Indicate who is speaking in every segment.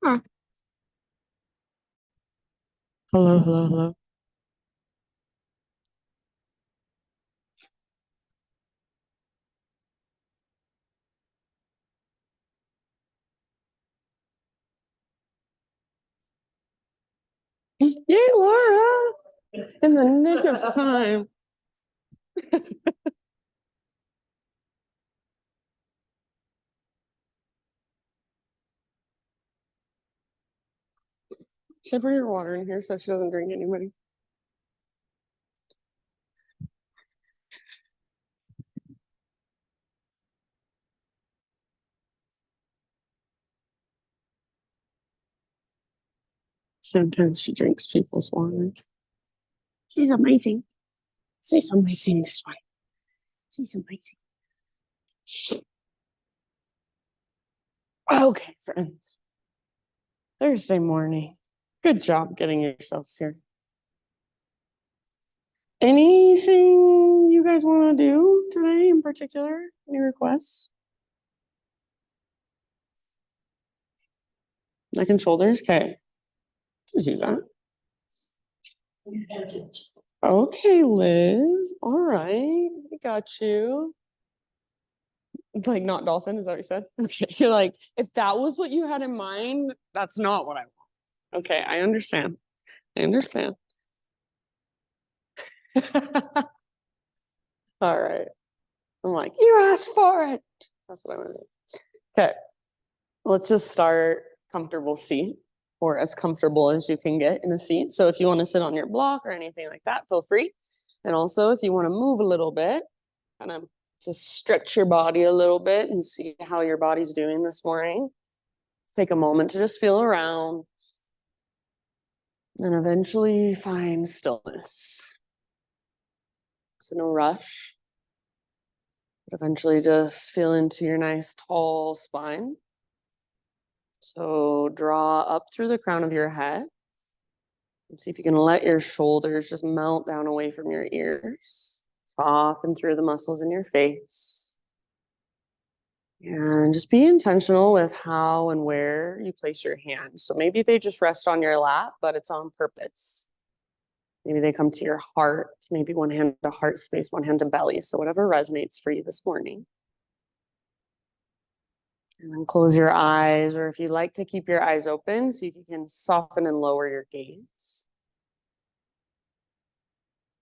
Speaker 1: Huh. Hello, hello, hello. Yay, Laura! In the nick of time. Should I bring her water in here so she doesn't drink anybody? Sometimes she drinks people's water. She's amazing. She's amazing, this one. She's amazing. Okay, friends. Thursday morning. Good job getting yourselves here. Anything you guys want to do today in particular? Any requests? Neck and shoulders? Okay. Just do that. Okay, Liz. All right. I got you. Like not dolphin, is that what you said? Okay. You're like, if that was what you had in mind, that's not what I want. Okay, I understand. I understand. All right. I'm like, you asked for it. That's what I want to do. Okay. Let's just start comfortable seat or as comfortable as you can get in a seat. So if you want to sit on your block or anything like that, feel free. And also if you want to move a little bit, kind of just stretch your body a little bit and see how your body's doing this morning. Take a moment to just feel around and eventually find stillness. So no rush, but eventually just feel into your nice tall spine. So draw up through the crown of your head. And see if you can let your shoulders just melt down away from your ears. Soften through the muscles in your face. And just be intentional with how and where you place your hands. So maybe they just rest on your lap, but it's on purpose. Maybe they come to your heart. Maybe one hand to heart space, one hand to belly. So whatever resonates for you this morning. And then close your eyes, or if you like to keep your eyes open, see if you can soften and lower your gaze.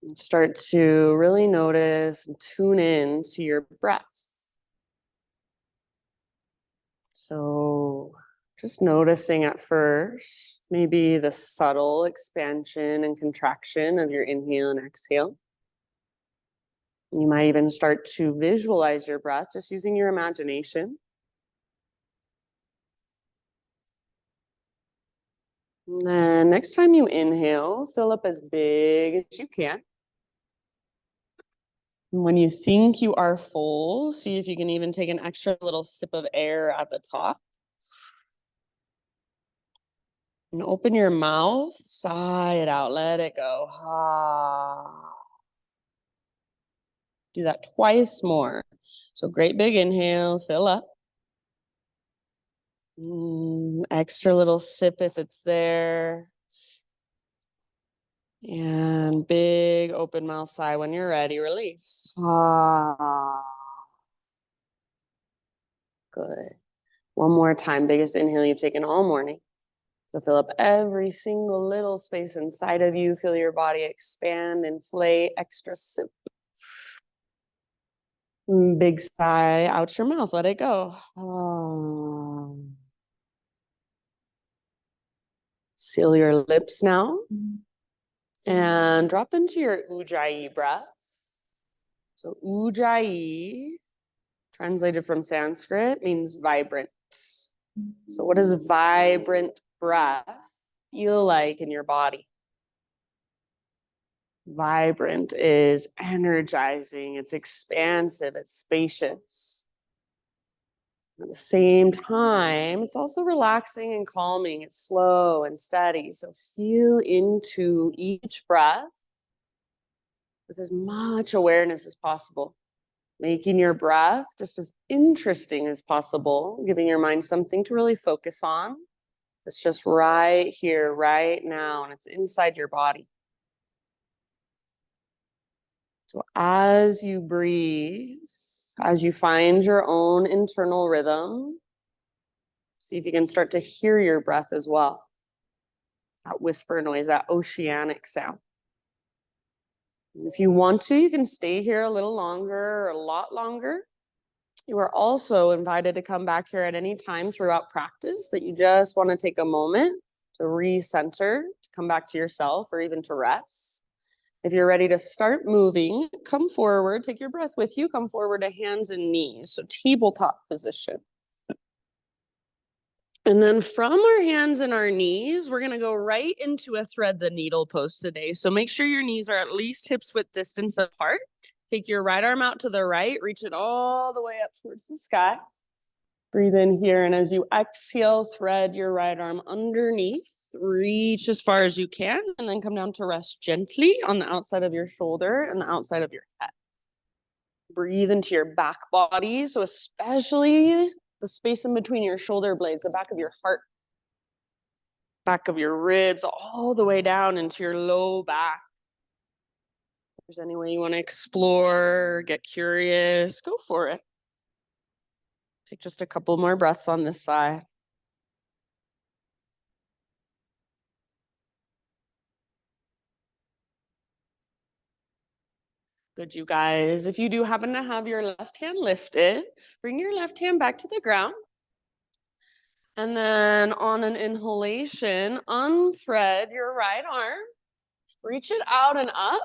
Speaker 1: And start to really notice and tune in to your breath. So just noticing at first, maybe the subtle expansion and contraction of your inhale and exhale. You might even start to visualize your breath just using your imagination. And then next time you inhale, fill up as big as you can. And when you think you are full, see if you can even take an extra little sip of air at the top. And open your mouth, sigh it out, let it go. Ah. Do that twice more. So great big inhale, fill up. Extra little sip if it's there. And big open mouth sigh when you're ready, release. Ah. Good. One more time, biggest inhale you've taken all morning. So fill up every single little space inside of you. Feel your body expand, inflate, extra sip. Big sigh out your mouth. Let it go. Seal your lips now. And drop into your Ujjayi breath. So Ujjayi, translated from Sanskrit, means vibrant. So what does vibrant breath feel like in your body? Vibrant is energizing, it's expansive, it's spacious. At the same time, it's also relaxing and calming. It's slow and steady. So feel into each breath with as much awareness as possible, making your breath just as interesting as possible, giving your mind something to really focus on. It's just right here, right now, and it's inside your body. So as you breathe, as you find your own internal rhythm, see if you can start to hear your breath as well. That whisper noise, that oceanic sound. And if you want to, you can stay here a little longer or a lot longer. You are also invited to come back here at any time throughout practice that you just want to take a moment to recenter, to come back to yourself, or even to rest. If you're ready to start moving, come forward, take your breath with you, come forward to hands and knees, so tabletop position. And then from our hands and our knees, we're gonna go right into a thread the needle pose today. So make sure your knees are at least hips width distance apart. Take your right arm out to the right, reach it all the way up towards the sky. Breathe in here, and as you exhale, thread your right arm underneath, reach as far as you can, and then come down to rest gently on the outside of your shoulder and the outside of your head. Breathe into your back body, so especially the space in between your shoulder blades, the back of your heart, back of your ribs, all the way down into your low back. If there's any way you want to explore, get curious, go for it. Take just a couple more breaths on this side. Good, you guys. If you do happen to have your left hand lifted, bring your left hand back to the ground. And then on an inhalation, unthread your right arm, reach it out and up.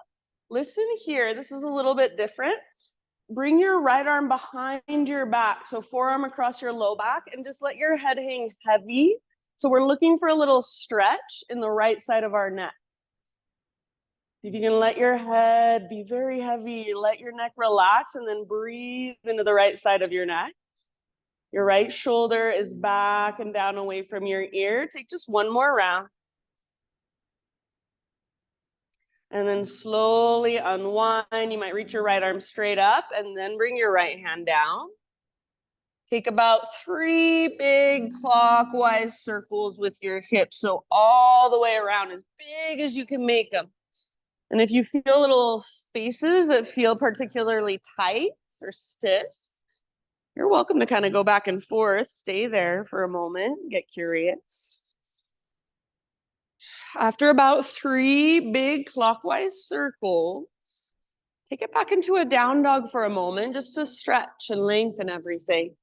Speaker 1: Listen here, this is a little bit different. Bring your right arm behind your back, so forearm across your low back, and just let your head hang heavy. So we're looking for a little stretch in the right side of our neck. See if you can let your head be very heavy, let your neck relax, and then breathe into the right side of your neck. Your right shoulder is back and down away from your ear. Take just one more round. And then slowly unwind. You might reach your right arm straight up and then bring your right hand down. Take about 3 big clockwise circles with your hips. So all the way around, as big as you can make them. And if you feel little spaces that feel particularly tight or stiff, you're welcome to kind of go back and forth. Stay there for a moment, get curious. After about 3 big clockwise circles, take it back into a down dog for a moment, just to stretch and lengthen everything.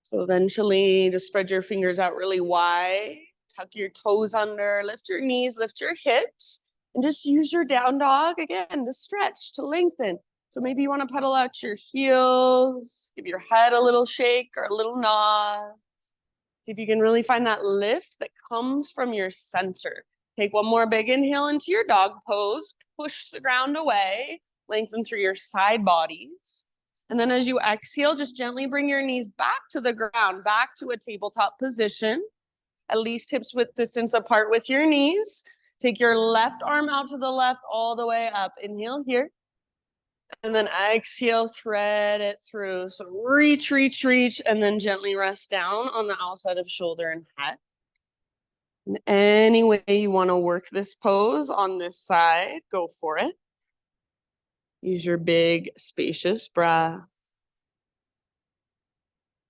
Speaker 1: So eventually, just spread your fingers out really wide, tuck your toes under, lift your knees, lift your hips, and just use your down dog again to stretch, to lengthen. So maybe you want to pedal out your heels, give your head a little shake or a little nod. See if you can really find that lift that comes from your center. Take one more big inhale into your dog pose, push the ground away, lengthen through your side bodies. And then as you exhale, just gently bring your knees back to the ground, back to a tabletop position, at least hips width distance apart with your knees. Take your left arm out to the left all the way up. Inhale here. And then exhale, thread it through. So reach, reach, reach, and then gently rest down on the outside of shoulder and head. In any way you want to work this pose on this side, go for it. Use your big, spacious breath.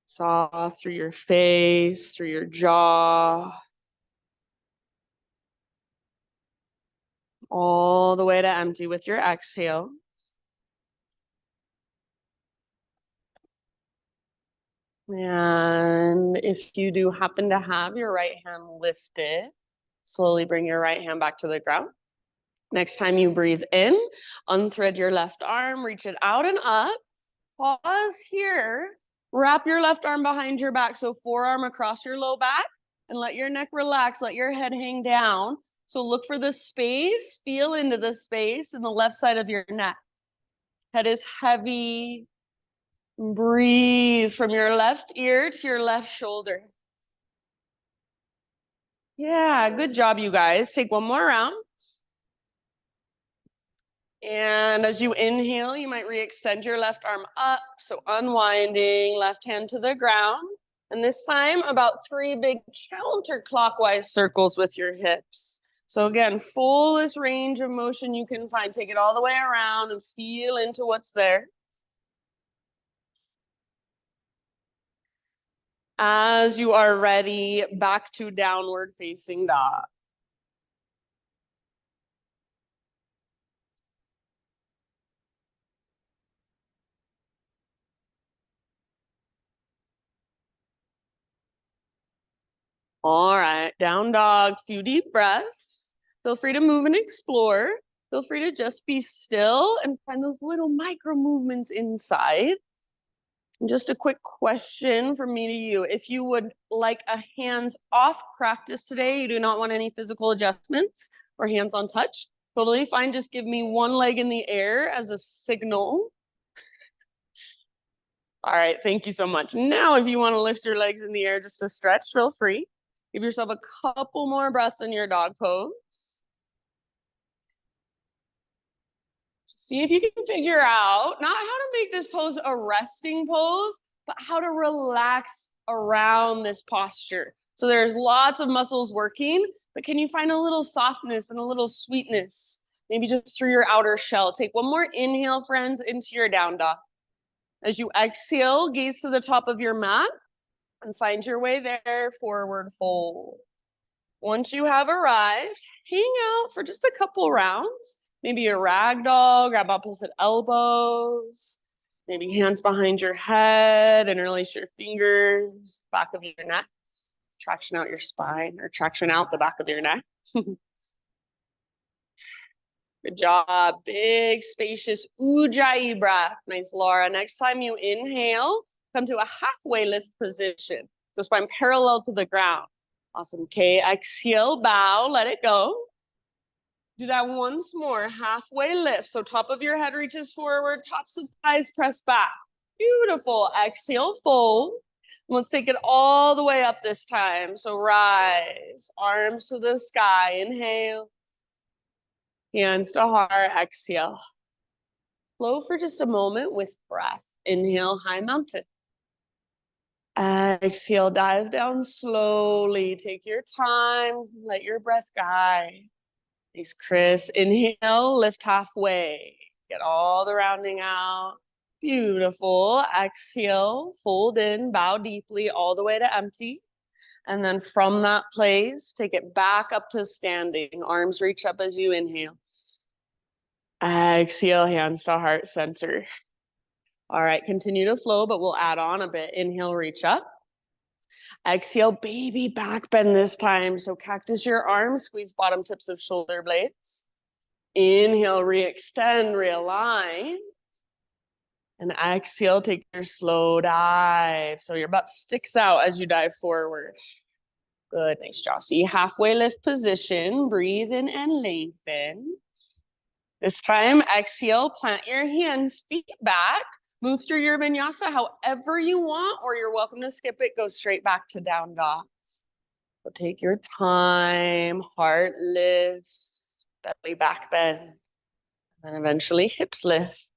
Speaker 1: Soft through your face, through your jaw. All the way to empty with your exhale. And if you do happen to have your right hand lifted, slowly bring your right hand back to the ground. Next time you breathe in, unthread your left arm, reach it out and up. Pause here. Wrap your left arm behind your back, so forearm across your low back, and let your neck relax, let your head hang down. So look for the space, feel into the space in the left side of your neck. Head is heavy. Breathe from your left ear to your left shoulder. Yeah, good job, you guys. Take one more round. And as you inhale, you might re-extend your left arm up. So unwinding, left hand to the ground. And this time, about 3 big counterclockwise circles with your hips. So again, fullest range of motion you can find. Take it all the way around and feel into what's there. As you are ready, back to downward facing dog. All right, down dog, few deep breaths. Feel free to move and explore. Feel free to just be still and find those little micro movements inside. And just a quick question from me to you. If you would like a hands-off practice today, you do not want any physical adjustments or hands-on touch, totally fine. Just give me one leg in the air as a signal. All right, thank you so much. Now, if you want to lift your legs in the air just to stretch, feel free. Give yourself a couple more breaths in your dog pose. See if you can figure out not how to make this pose a resting pose, but how to relax around this posture. So there's lots of muscles working, but can you find a little softness and a little sweetness? Maybe just through your outer shell. Take one more inhale, friends, into your down dog. As you exhale, gaze to the top of your mat and find your way there, forward fold. Once you have arrived, hang out for just a couple rounds. Maybe a rag doll, grab opposite elbows, maybe hands behind your head, interlace your fingers, back of your neck, traction out your spine or traction out the back of your neck. Good job. Big, spacious Ujjayi breath. Nice, Laura. Next time you inhale, come to a halfway lift position. So spine parallel to the ground. Awesome. Okay, exhale, bow, let it go. Do that once more, halfway lift. So top of your head reaches forward, tops of thighs press back. Beautiful. Exhale, fold. Let's take it all the way up this time. So rise, arms to the sky. Inhale. Hands to heart, exhale. Flow for just a moment with breath. Inhale, high mountain. Exhale, dive down slowly. Take your time. Let your breath guide. Nice, Chris. Inhale, lift halfway. Get all the rounding out. Beautiful. Exhale, fold in, bow deeply all the way to empty. And then from that place, take it back up to standing. Arms reach up as you inhale. Exhale, hands to heart center. All right, continue to flow, but we'll add on a bit. Inhale, reach up. Exhale, baby back bend this time. So cactus your arms, squeeze bottom tips of shoulder blades. Inhale, re-extend, realign. And exhale, take your slow dive. So your butt sticks out as you dive forward. Good, nice job. See, halfway lift position. Breathe in and lengthen. This time, exhale, plant your hands, feet back. Move through your vinyasa however you want, or you're welcome to skip it. Go straight back to down dog. So take your time, heart lifts, belly back bend, and then eventually hips lift.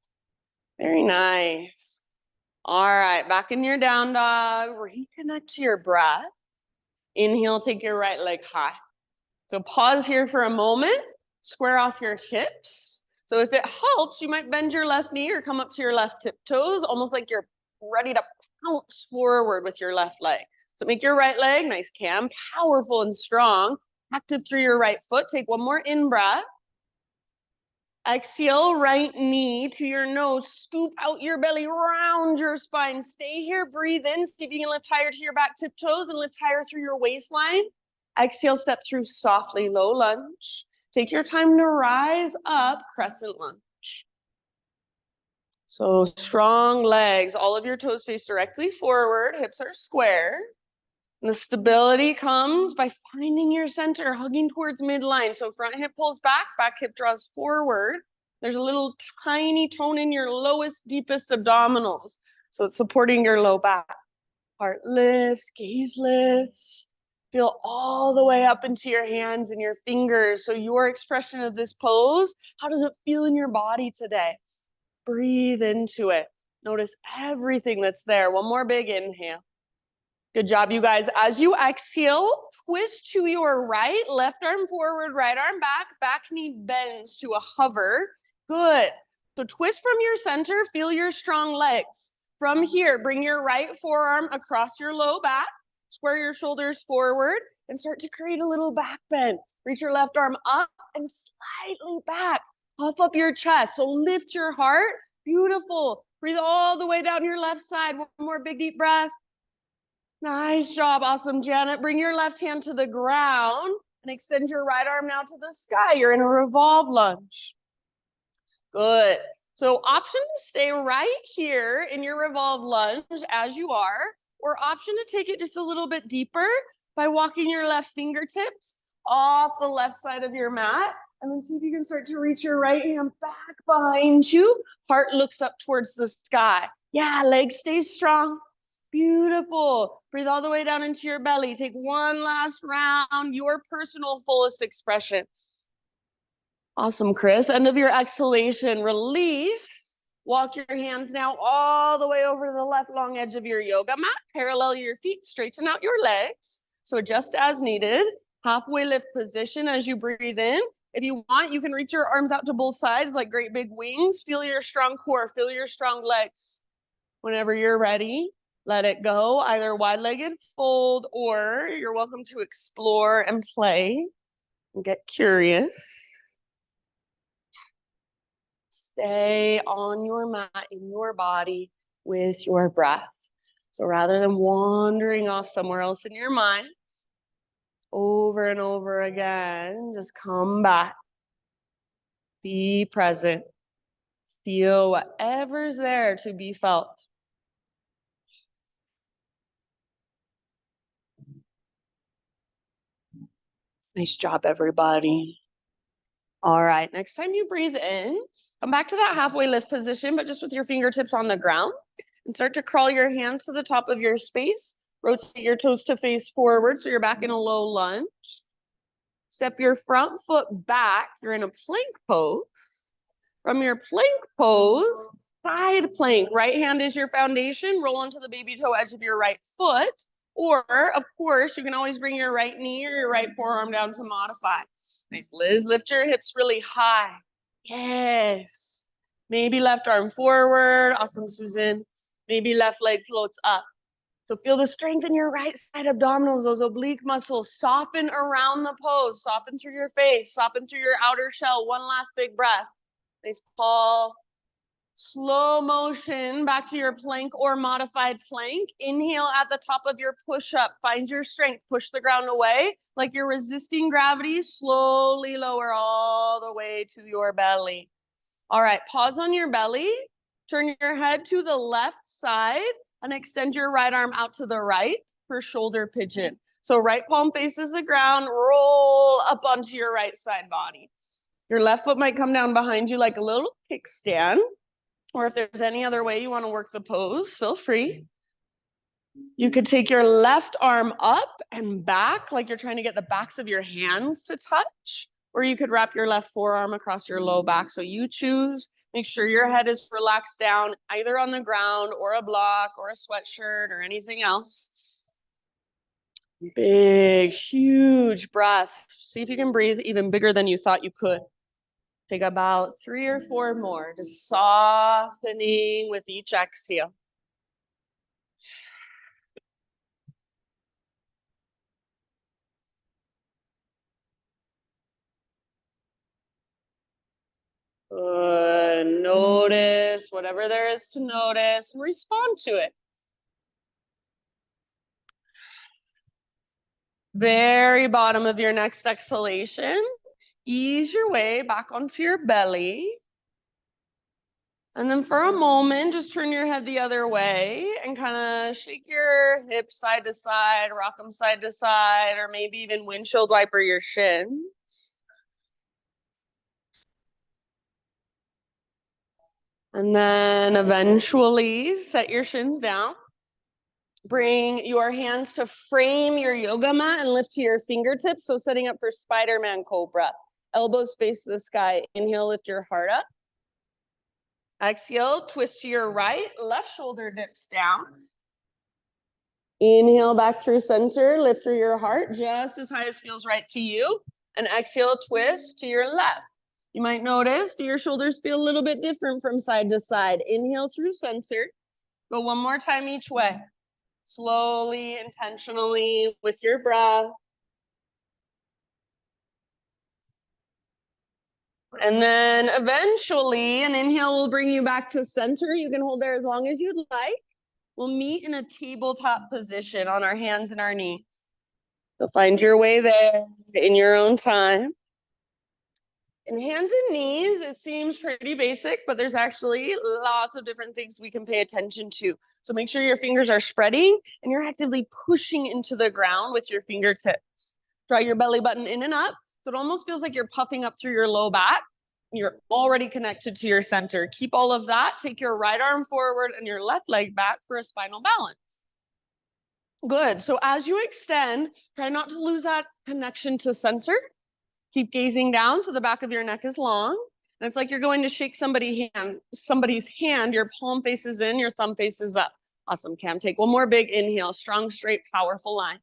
Speaker 1: Very nice. All right, back in your down dog. Reconnect to your breath. Inhale, take your right leg high. So pause here for a moment. Square off your hips. So if it helps, you might bend your left knee or come up to your left tiptoes, almost like you're ready to pounce forward with your left leg. So make your right leg nice, cam, powerful and strong. Active through your right foot. Take one more in breath. Exhale, right knee to your nose. Scoop out your belly, round your spine. Stay here, breathe in. See if you can lift higher to your back tiptoes and lift higher through your waistline. Exhale, step through softly, low lunge. Take your time to rise up, crescent lunge. So strong legs, all of your toes face directly forward, hips are square. And the stability comes by finding your center, hugging towards midline. So front hip pulls back hip draws forward. There's a little tiny tone in your lowest, deepest abdominals. So it's supporting your low back. Heart lifts, gaze lifts. Feel all the way up into your hands and your fingers. So your expression of this pose, how does it feel in your body today? Breathe into it. Notice everything that's there. One more big inhale. Good job, you guys. As you exhale, twist to your right, left arm forward, right arm back knee bends to a hover. Good. So twist from your center, feel your strong legs. From here, bring your right forearm across your low back, square your shoulders forward, and start to create a little back bend. Reach your left arm up and slightly back. Puff up your chest. So lift your heart. Beautiful. Breathe all the way down your left side. One more big deep breath. Nice job. Awesome, Janet. Bring your left hand to the ground and extend your right arm now to the sky. You're in a revolve lunge. Good. So option to stay right here in your revolve lunge as you are, or option to take it just a little bit deeper by walking your left fingertips off the left side of your mat. And then see if you can start to reach your right hand back behind you. Heart looks up towards the sky. Yeah, legs stay strong. Beautiful. Breathe all the way down into your belly. Take one last round, your personal fullest expression. Awesome, Chris. End of your exhalation, release. Walk your hands now all the way over to the left long edge of your yoga mat. Parallel your feet, straighten out your legs. So adjust as needed. Halfway lift position as you breathe in. If you want, you can reach your arms out to both sides like great big wings. Feel your strong core, feel your strong legs. Whenever you're ready, let it go, either wide-legged fold, or you're welcome to explore and play and get curious. Stay on your mat in your body with your breath. So rather than wandering off somewhere else in your mind, over and over again, just come back. Be present. Feel whatever's there to be felt. Nice job, everybody. All right, next time you breathe in, come back to that halfway lift position, but just with your fingertips on the ground, and start to crawl your hands to the top of your space. Rotate your toes to face forward so you're back in a low lunge. Step your front foot back. You're in a plank pose. From your plank pose, side plank. Right hand is your foundation. Roll onto the baby toe edge of your right foot. Or, of course, you can always bring your right knee or your right forearm down to modify. Nice, Liz. Lift your hips really high. Yes. Maybe left arm forward. Awesome, Susan. Maybe left leg floats up. So feel the strength in your right side abdominals, those oblique muscles. Soften around the pose. Soften through your face. Soften through your outer shell. One last big breath. Nice, Paul. Slow motion back to your plank or modified plank. Inhale at the top of your push-up. Find your strength. Push the ground away like you're resisting gravity. Slowly lower all the way to your belly. All right, pause on your belly. Turn your head to the left side and extend your right arm out to the right for shoulder pigeon. So right palm faces the ground. Roll up onto your right side body. Your left foot might come down behind you like a little kickstand. Or if there's any other way you want to work the pose, feel free. You could take your left arm up and back like you're trying to get the backs of your hands to touch. Or you could wrap your left forearm across your low back. So you choose. Make sure your head is relaxed down, either on the ground or a block or a sweatshirt or anything else. Big, huge breath. See if you can breathe even bigger than you thought you could. Take about 3 or 4 more, just softening with each exhale. Good. Notice whatever there is to notice and respond to it. Very bottom of your next exhalation. Ease your way back onto your belly. And then for a moment, just turn your head the other way and kind of shake your hips side to side, rock them side to side, or maybe even windshield wiper your shins. And then eventually set your shins down. Bring your hands to frame your yoga mat and lift to your fingertips. So setting up for Spider-Man Cobra. Elbows face the sky. Inhale, lift your heart up. Exhale, twist to your right. Left shoulder dips down. Inhale back through center, lift through your heart, just as high as feels right to you. And exhale, twist to your left. You might notice, do your shoulders feel a little bit different from side to side? Inhale through center. Go one more time each way. Slowly, intentionally, with your breath. And then eventually, an inhale will bring you back to center. You can hold there as long as you'd like. We'll meet in a tabletop position on our hands and our knees. So find your way there in your own time. In hands and knees, it seems pretty basic, but there's actually lots of different things we can pay attention to. So make sure your fingers are spreading and you're actively pushing into the ground with your fingertips. Draw your belly button in and up. So it almost feels like you're puffing up through your low back. You're already connected to your center. Keep all of that. Take your right arm forward and your left leg back for a spinal balance. Good. So as you extend, try not to lose that connection to center. Keep gazing down so the back of your neck is long. And it's like you're going to shake somebody's hand. Your palm faces in, your thumb faces up. Awesome, Cam. Take one more big inhale. Strong, straight, powerful line.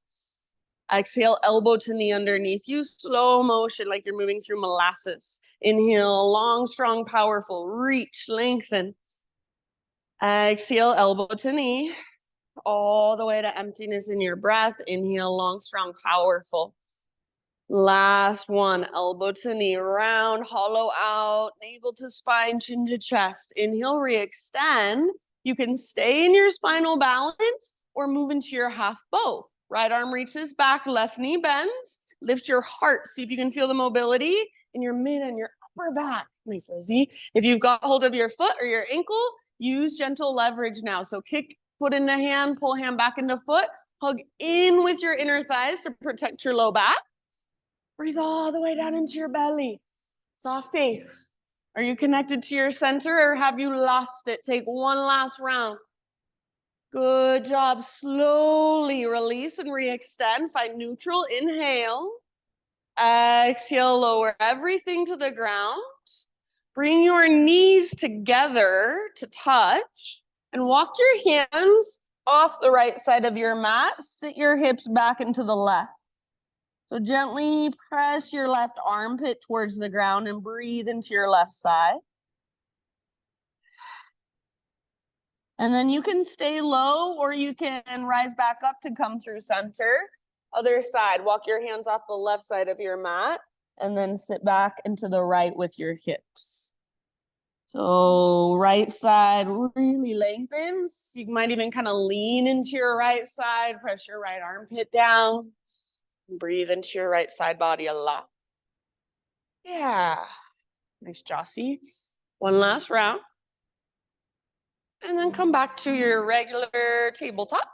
Speaker 1: Exhale, elbow to knee underneath you. Slow motion, like you're moving through molasses. Inhale, long, strong, powerful. Reach, lengthen. Exhale, elbow to knee. All the way to emptiness in your breath. Inhale, long, strong, powerful. Last one, elbow to knee, round, hollow out, navel to spine, chin to chest. Inhale, re-extend. You can stay in your spinal balance or move into your half bow. Right arm reaches back, left knee bends. Lift your heart. See if you can feel the mobility in your mid and your upper back. Nice, Lizzie. If you've got hold of your foot or your ankle, use gentle leverage now. So kick foot into hand, pull hand back into foot. Hug in with your inner thighs to protect your low back. Breathe all the way down into your belly. Soft face. Are you connected to your center or have you lost it? Take one last round. Good job. Slowly release and re-extend. Find neutral. Inhale. Exhale, lower everything to the ground. Bring your knees together to touch and walk your hands off the right side of your mat. Sit your hips back into the left. So gently press your left armpit towards the ground and breathe into your left side. And then you can stay low or you can rise back up to come through center. Other side, walk your hands off the left side of your mat and then sit back into the right with your hips. So right side really lengthens. You might even kind of lean into your right side, press your right armpit down. Breathe into your right side body a lot. Yeah. Nice, Jossie. One last round. And then come back to your regular tabletop.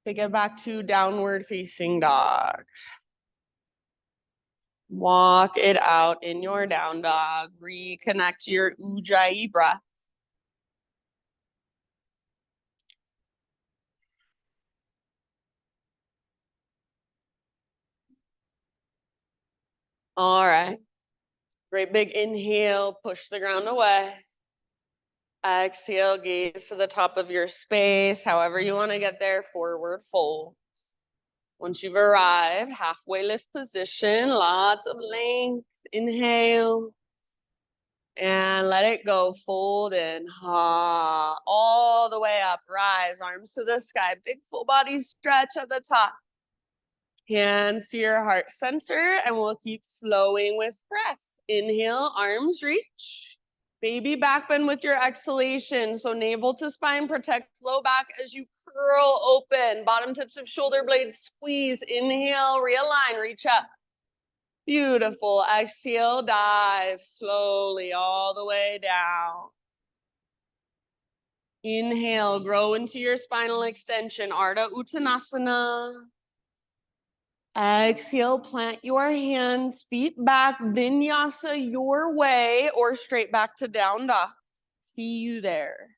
Speaker 1: Take it back to downward facing dog. Walk it out in your down dog. Reconnect to your Ujjayi breath. All right. Great big inhale, push the ground away. Exhale, gaze to the top of your space, however you want to get there, forward fold. Once you've arrived, halfway lift position, lots of length. Inhale. And let it go, fold in, all the way up, rise, arms to the sky, big full body stretch at the top. Hands to your heart center, and we'll keep flowing with breath. Inhale, arms reach. Baby back bend with your exhalation. So navel to spine, protect low back as you curl open. Bottom tips of shoulder blades squeeze. Inhale, realign, reach up. Beautiful. Exhale, dive slowly all the way down. Inhale, grow into your spinal extension, Ardha Uttanasana. Exhale, plant your hands, feet back, vinyasa your way, or straight back to down dog. See you there.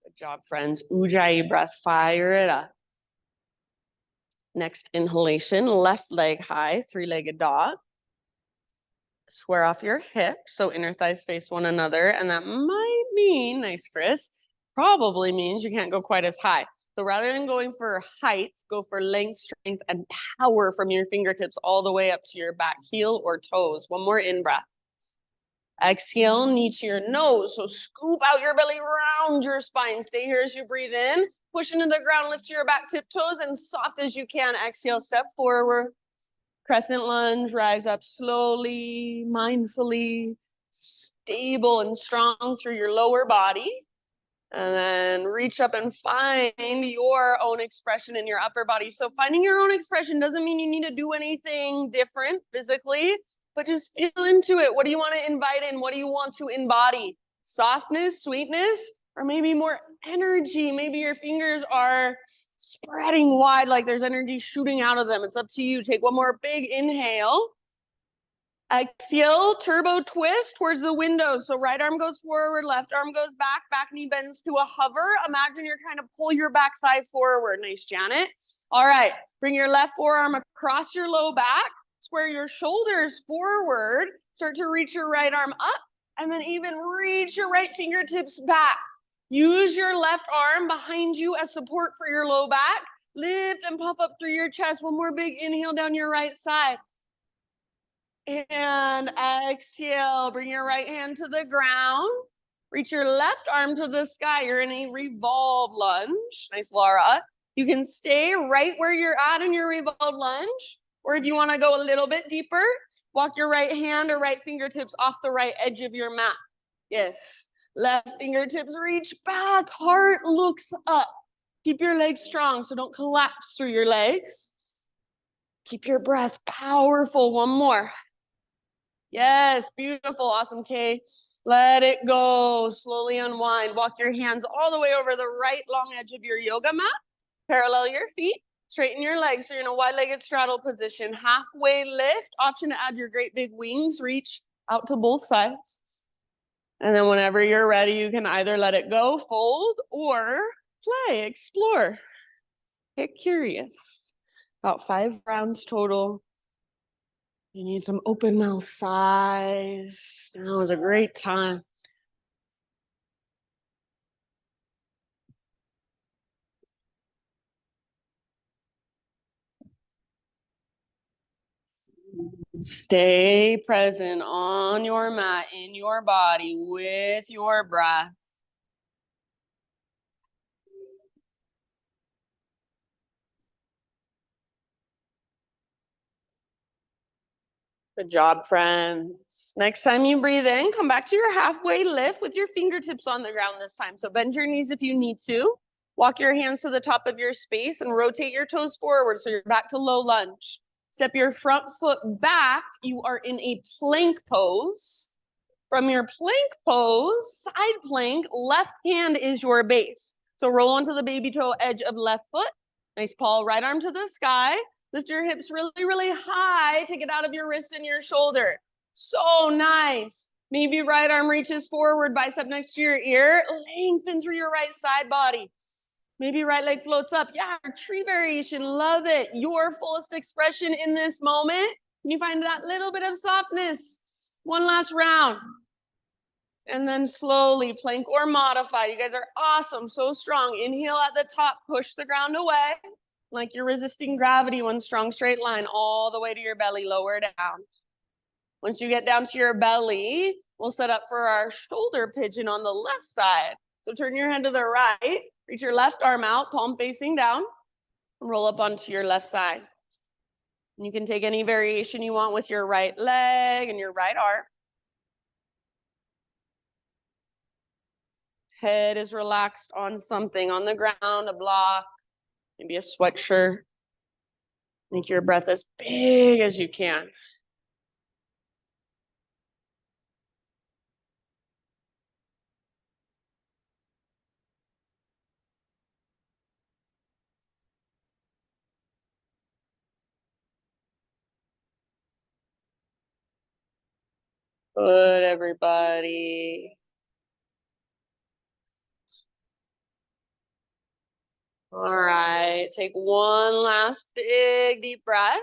Speaker 1: Good job, friends. Ujjayi breath, fire it up. Next inhalation, left leg high, three-legged dog. Square off your hips, so inner thighs face one another. And that might mean, nice, Chris, probably means you can't go quite as high. So rather than going for height, go for length, strength, and power from your fingertips all the way up to your back heel or toes. One more in breath. Exhale, knee to your nose. So scoop out your belly, round your spine. Stay here as you breathe in. Push into the ground, lift to your back tiptoes, and soft as you can. Exhale, step forward. Crescent lunge, rise up slowly, mindfully, stable and strong through your lower body. And then reach up and find your own expression in your upper body. So finding your own expression doesn't mean you need to do anything different physically, but just feel into it. What do you want to invite in? What do you want to embody? Softness, sweetness, or maybe more energy? Maybe your fingers are spreading wide like there's energy shooting out of them. It's up to you. Take one more big inhale. Exhale, turbo twist towards the window. So right arm goes forward, left arm goes back, back knee bends to a hover. Imagine you're trying to pull your back thigh forward. Nice, Janet. All right, bring your left forearm across your low back, square your shoulders forward, start to reach your right arm up, and then even reach your right fingertips back. Use your left arm behind you as support for your low back. Lift and puff up through your chest. One more big inhale down your right side. And exhale, bring your right hand to the ground. Reach your left arm to the sky. You're in a revolve lunge. Nice, Laura. You can stay right where you're at in your revolve lunge. Or if you want to go a little bit deeper, walk your right hand or right fingertips off the right edge of your mat. Yes. Left fingertips reach back. Heart looks up. Keep your legs strong, so don't collapse through your legs. Keep your breath powerful. One more. Yes, beautiful, awesome, Kay. Let it go, slowly unwind. Walk your hands all the way over the right long edge of your yoga mat. Parallel your feet, straighten your legs so you're in a wide-legged straddle position. Halfway lift, option to add your great big wings, reach out to both sides. And then whenever you're ready, you can either let it go, fold, or play, explore. Get curious. About 5 rounds total. You need some open mouth sighs. Now is a great time. Stay present on your mat, in your body, with your breath. Good job, friends. Next time you breathe in, come back to your halfway lift with your fingertips on the ground this time. So bend your knees if you need to. Walk your hands to the top of your space and rotate your toes forward so you're back to low lunge. Step your front foot back. You are in a plank pose. From your plank pose, side plank, left hand is your base. So roll onto the baby toe edge of left foot. Nice, Paul. Right arm to the sky. Lift your hips really, really high to get out of your wrist and your shoulder. So nice. Maybe right arm reaches forward, bicep next to your ear. Lengthen through your right side body. Maybe right leg floats up. Yeah, tree variation. Love it. Your fullest expression in this moment. Can you find that little bit of softness? One last round. And then slowly plank or modified. You guys are awesome, so strong. Inhale at the top, push the ground away. Like you're resisting gravity, one strong straight line all the way to your belly, lower down. Once you get down to your belly, we'll set up for our shoulder pigeon on the left side. So turn your head to the right, reach your left arm out, palm facing down, roll up onto your left side. And you can take any variation you want with your right leg and your right arm. Head is relaxed on something, on the ground, a block, maybe a sweatshirt. Make your breath as big as you can. Good, everybody. All right, take one last big deep breath.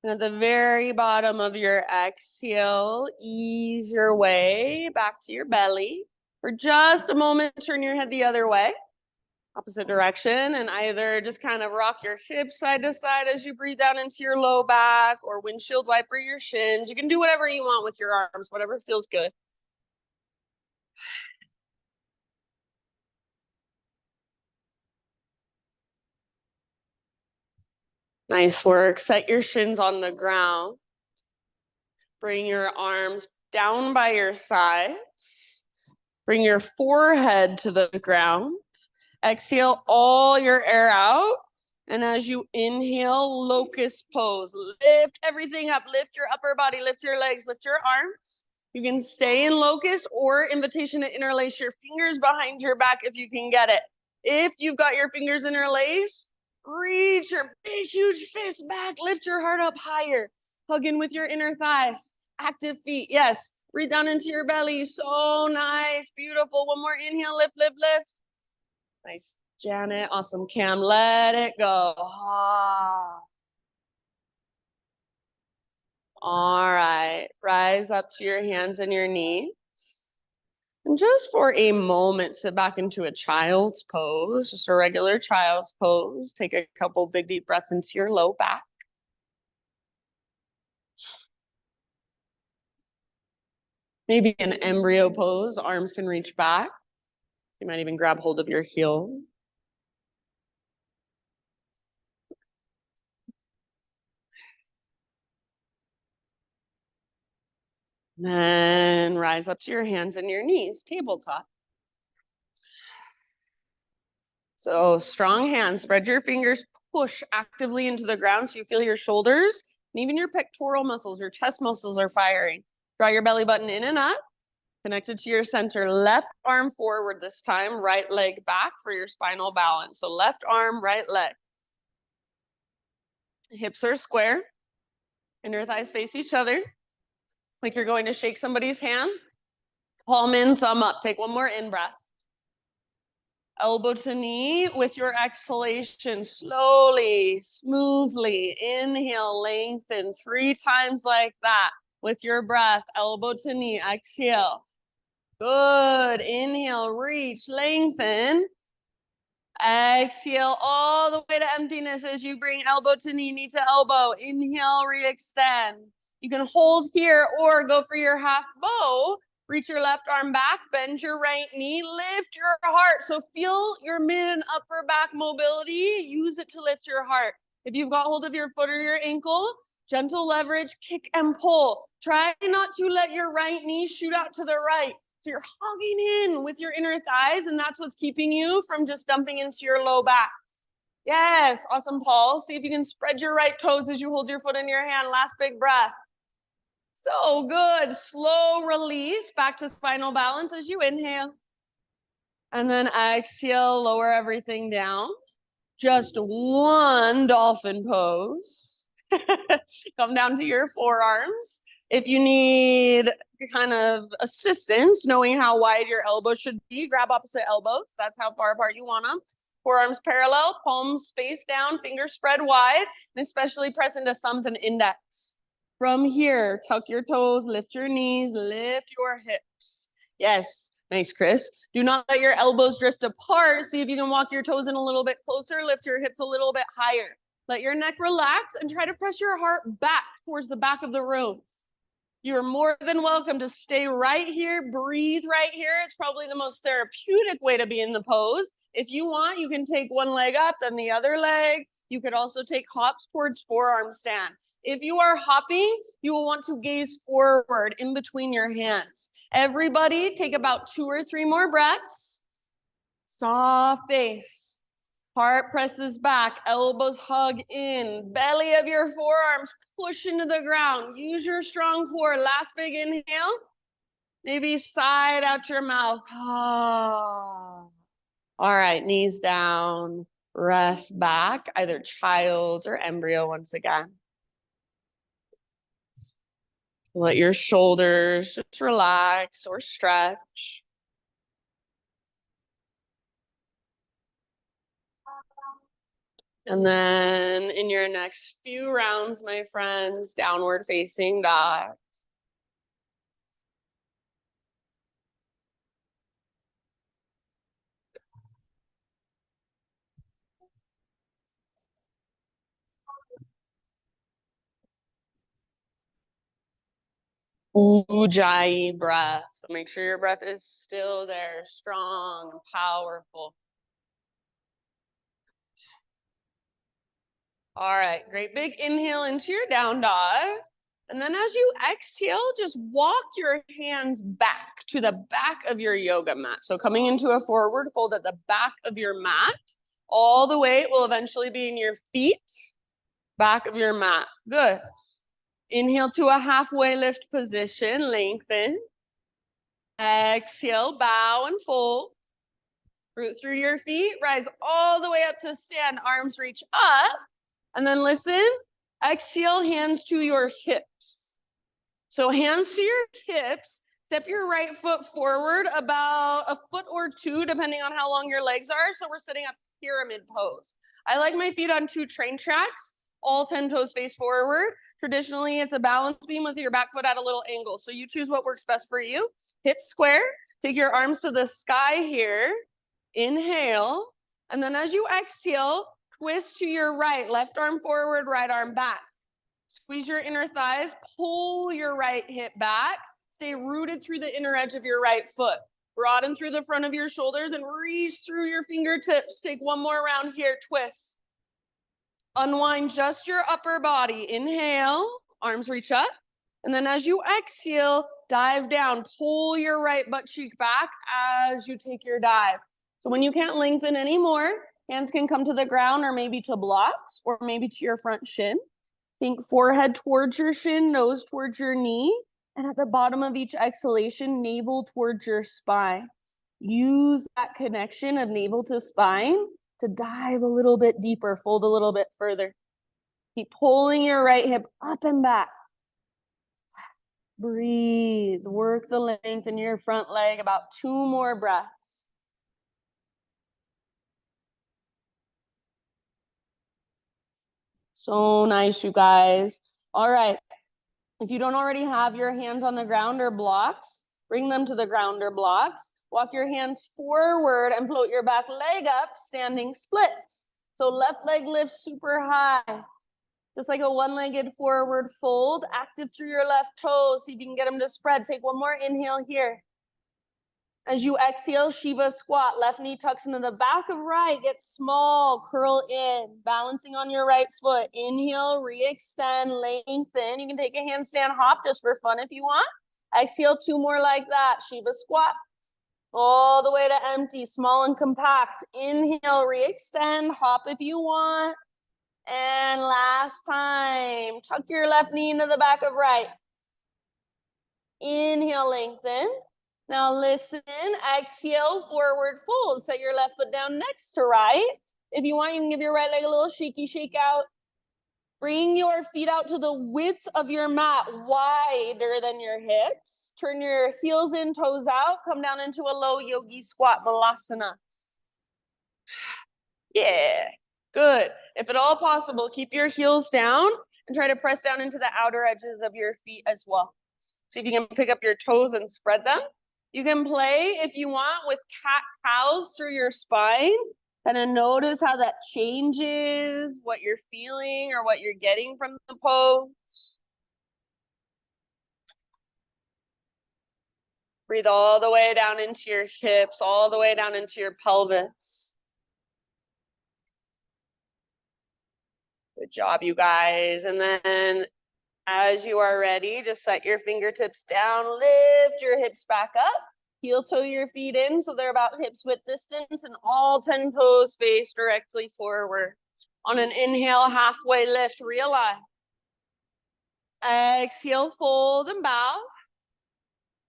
Speaker 1: And at the very bottom of your exhale, ease your way back to your belly. For just a moment, turn your head the other way, opposite direction, and either just kind of rock your hips side to side as you breathe down into your low back, or windshield wiper your shins. You can do whatever you want with your arms, whatever feels good. Nice work. Set your shins on the ground. Bring your arms down by your sides. Bring your forehead to the ground. Exhale all your air out. And as you inhale, locust pose. Lift everything up. Lift your upper body, lift your legs, lift your arms. You can stay in locust or invitation to interlace your fingers behind your back if you can get it. If you've got your fingers interlaced, reach your big, huge fist back. Lift your heart up higher. Hug in with your inner thighs. Active feet. Yes. Breathe down into your belly. So nice. Beautiful. One more inhale. Lift, lift, lift. Nice, Janet. Awesome, Cam. Let it go. Ah. All right. Rise up to your hands and your knees. And just for a moment, sit back into a child's pose, just a regular child's pose. Take a couple big deep breaths into your low back. Maybe an embryo pose. Arms can reach back. You might even grab hold of your heel. Then rise up to your hands and your knees, tabletop. So strong hands, spread your fingers, push actively into the ground so you feel your shoulders and even your pectoral muscles, your chest muscles are firing. Draw your belly button in and up, connected to your center. Left arm forward this time, right leg back for your spinal balance. So left arm, right leg. Hips are square, inner thighs face each other, like you're going to shake somebody's hand. Palm in, thumb up. Take one more in breath. Elbow to knee with your exhalation, slowly, smoothly. Inhale, lengthen 3 times like that with your breath. Elbow to knee, exhale. Good. Inhale, reach, lengthen. Exhale all the way to emptiness as you bring elbow to knee to elbow. Inhale, re-extend. You can hold here or go for your half bow. Reach your left arm back, bend your right knee, lift your heart. So feel your mid and upper back mobility. Use it to lift your heart. If you've got hold of your foot or your ankle, gentle leverage, kick and pull. Try not to let your right knee shoot out to the right. So you're hogging in with your inner thighs, and that's what's keeping you from just dumping into your low back. Yes, awesome, Paul. See if you can spread your right toes as you hold your foot in your hand. Last big breath. So good. Slow release back to spinal balance as you inhale. And then exhale, lower everything down. Just one dolphin pose. Come down to your forearms. If you need kind of assistance, knowing how wide your elbows should be, grab opposite elbows. That's how far apart you want them. Forearms parallel, palms face down, fingers spread wide, and especially press into thumbs and index. From here, tuck your toes, lift your knees, lift your hips. Yes, nice, Chris. Do not let your elbows drift apart. See if you can walk your toes in a little bit closer, lift your hips a little bit higher. Let your neck relax and try to press your heart back towards the back of the room. You're more than welcome to stay right here, breathe right here. It's probably the most therapeutic way to be in the pose. If you want, you can take one leg up, then the other leg. You could also take hops towards forearm stand. If you are hopping, you will want to gaze forward in between your hands. Everybody take about 2 or 3 more breaths. Soft face. Heart presses back, elbows hug in, belly of your forearms push into the ground. Use your strong core. Last big inhale. Maybe side out your mouth. Ah. All right, knees down, rest back, either child's or embryo once again. Let your shoulders just relax or stretch. And then in your next few rounds, my friends, downward facing dog. Ujjayi breath. So make sure your breath is still there, strong, powerful. All right, great big inhale into your down dog. And then as you exhale, just walk your hands back to the back of your yoga mat. So coming into a forward fold at the back of your mat, all the weight will eventually be in your feet, back of your mat. Good. Inhale to a halfway lift position, lengthen. Exhale, bow and fold. Root through your feet, rise all the way up to stand, arms reach up. And then listen, exhale, hands to your hips. So hands to your hips, step your right foot forward about a foot or two, depending on how long your legs are. So we're sitting up pyramid pose. I like my feet on 2 train tracks, all 10 toes face forward. Traditionally, it's a balance beam with your back foot at a little angle. So you choose what works best for you. Hips square, take your arms to the sky here. Inhale. And then as you exhale, twist to your right, left arm forward, right arm back. Squeeze your inner thighs, pull your right hip back, stay rooted through the inner edge of your right foot. Broaden through the front of your shoulders and reach through your fingertips. Take one more round here, twist. Unwind just your upper body. Inhale, arms reach up. And then as you exhale, dive down. Pull your right butt cheek back as you take your dive. So when you can't lengthen anymore, hands can come to the ground or maybe to blocks or maybe to your front shin. Think forehead towards your shin, nose towards your knee. And at the bottom of each exhalation, navel towards your spine. Use that connection of navel to spine to dive a little bit deeper, fold a little bit further. Keep pulling your right hip up and back. Breathe. Work the length in your front leg. About 2 more breaths. So nice, you guys. All right. If you don't already have your hands on the ground or blocks, bring them to the ground or blocks. Walk your hands forward and float your back leg up, standing splits. So left leg lifts super high. Just like a one-legged forward fold, active through your left toes. See if you can get them to spread. Take one more inhale here. As you exhale, Shiva squat. Left knee tucks into the back of right. Get small, curl in. Balancing on your right foot. Inhale, re-extend, lengthen. You can take a handstand hop just for fun if you want. Exhale, 2 more like that. Shiva squat. All the way to empty, small and compact. Inhale, re-extend, hop if you want. And last time, tuck your left knee into the back of right. Inhale, lengthen. Now listen, exhale, forward fold. Set your left foot down next to right. If you want, you can give your right leg a little shaky shake out. Bring your feet out to the width of your mat, wider than your hips. Turn your heels in, toes out. Come down into a low yogi squat, malasana. Yeah, good. If at all possible, keep your heels down and try to press down into the outer edges of your feet as well. See if you can pick up your toes and spread them. You can play, if you want, with cat-cows through your spine. Kind of notice how that changes, what you're feeling or what you're getting from the pose. Breathe all the way down into your hips, all the way down into your pelvis. Good job, you guys. And then as you are ready, just set your fingertips down, lift your hips back up, heel toe your feet in so they're about hips width distance, and all 10 toes face directly forward. On an inhale, halfway lift, realign. Exhale, fold and bow.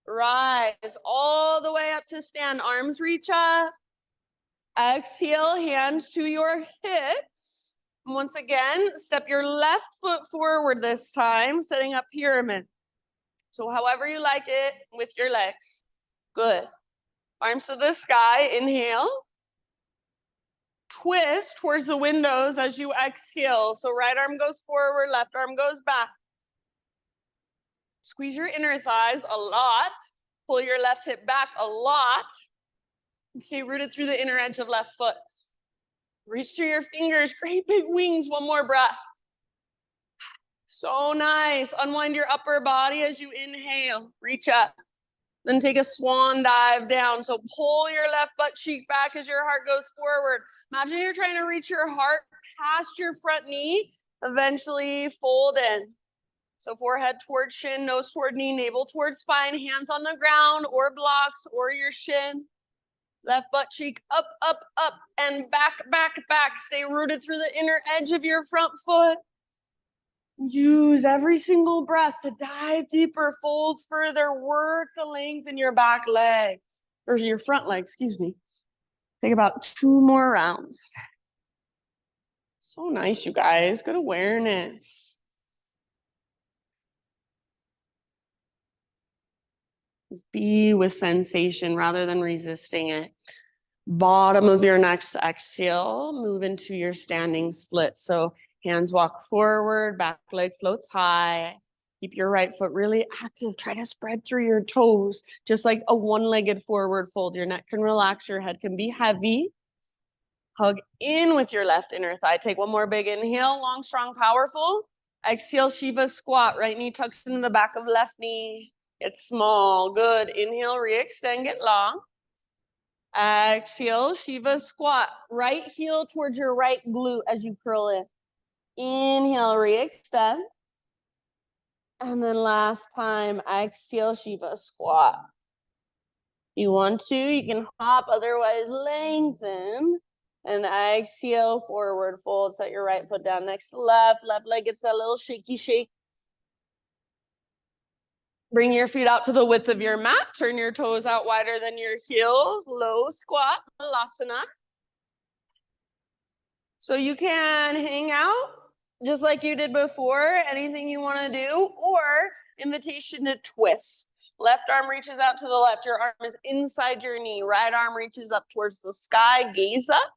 Speaker 1: Rise all the way up to stand, arms reach up. Exhale, hands to your hips. Once again, step your left foot forward this time, setting up pyramid. So however you like it with your legs. Good. Arms to the sky, inhale. twist towards the windows as you exhale. So right arm goes forward, left arm goes back. Squeeze your inner thighs a lot. Pull your left hip back a lot. And stay rooted through the inner edge of left foot. Reach through your fingers, great big wings. One more breath. So nice. Unwind your upper body as you inhale. Reach up. Then take a swan dive down. So pull your left butt cheek back as your heart goes forward. Imagine you're trying to reach your heart past your front knee. Eventually fold in. So forehead towards shin, nose toward knee, navel towards spine, hands on the ground or blocks or your shin. Left butt cheek up, up, up, and back, back, back. Stay rooted through the inner edge of your front foot. Use every single breath to dive deeper, fold further, work to lengthen your back leg, or your front leg, excuse me. Take about 2 more rounds. So nice, you guys. Good awareness. Just be with sensation rather than resisting it. Bottom of your next exhale, move into your standing split. So hands walk forward, back leg floats high. Keep your right foot really active. Try to spread through your toes, just like a one-legged forward fold. Your neck can relax, your head can be heavy. Hug in with your left inner thigh. Take one more big inhale, long, strong, powerful. Exhale, Shiva squat. Right knee tucks into the back of left knee. Get small, good. Inhale, re-extend, get long. Exhale, Shiva squat. Right heel towards your right glute as you curl in. Inhale, re-extend. And then last time, exhale, Shiva squat. You want to, you can hop, otherwise lengthen. And exhale, forward fold. Set your right foot down next to left. Left leg gets that little shaky shake. Bring your feet out to the width of your mat. Turn your toes out wider than your heels. Low squat, Halasana. So you can hang out just like you did before, anything you want to do, or invitation to twist. Left arm reaches out to the left. Your arm is inside your knee. Right arm reaches up towards the sky. Gaze up.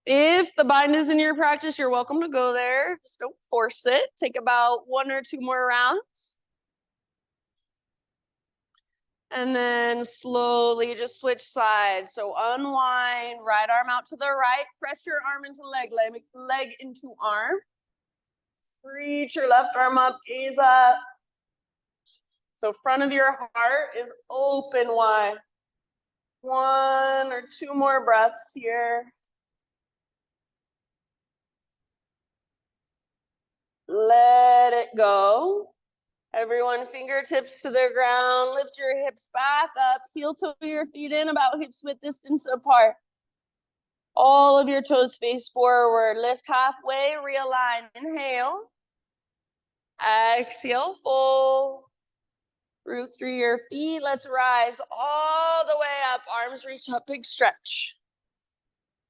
Speaker 1: If the bind is in your practice, you're welcome to go there. Just don't force it. Take about 1 or 2 more rounds. And then slowly just switch sides. So unwind, right arm out to the right. Press your arm into leg into arm. Reach your left arm up, gaze up. So front of your heart is open wide. 1 or 2 more breaths here. Let it go. Everyone, fingertips to the ground. Lift your hips back up. Heel toe your feet in, about hips width distance apart. All of your toes face forward. Lift halfway, realign. Inhale. Exhale, fold. Root through your feet. Let's rise all the way up. Arms reach up, big stretch.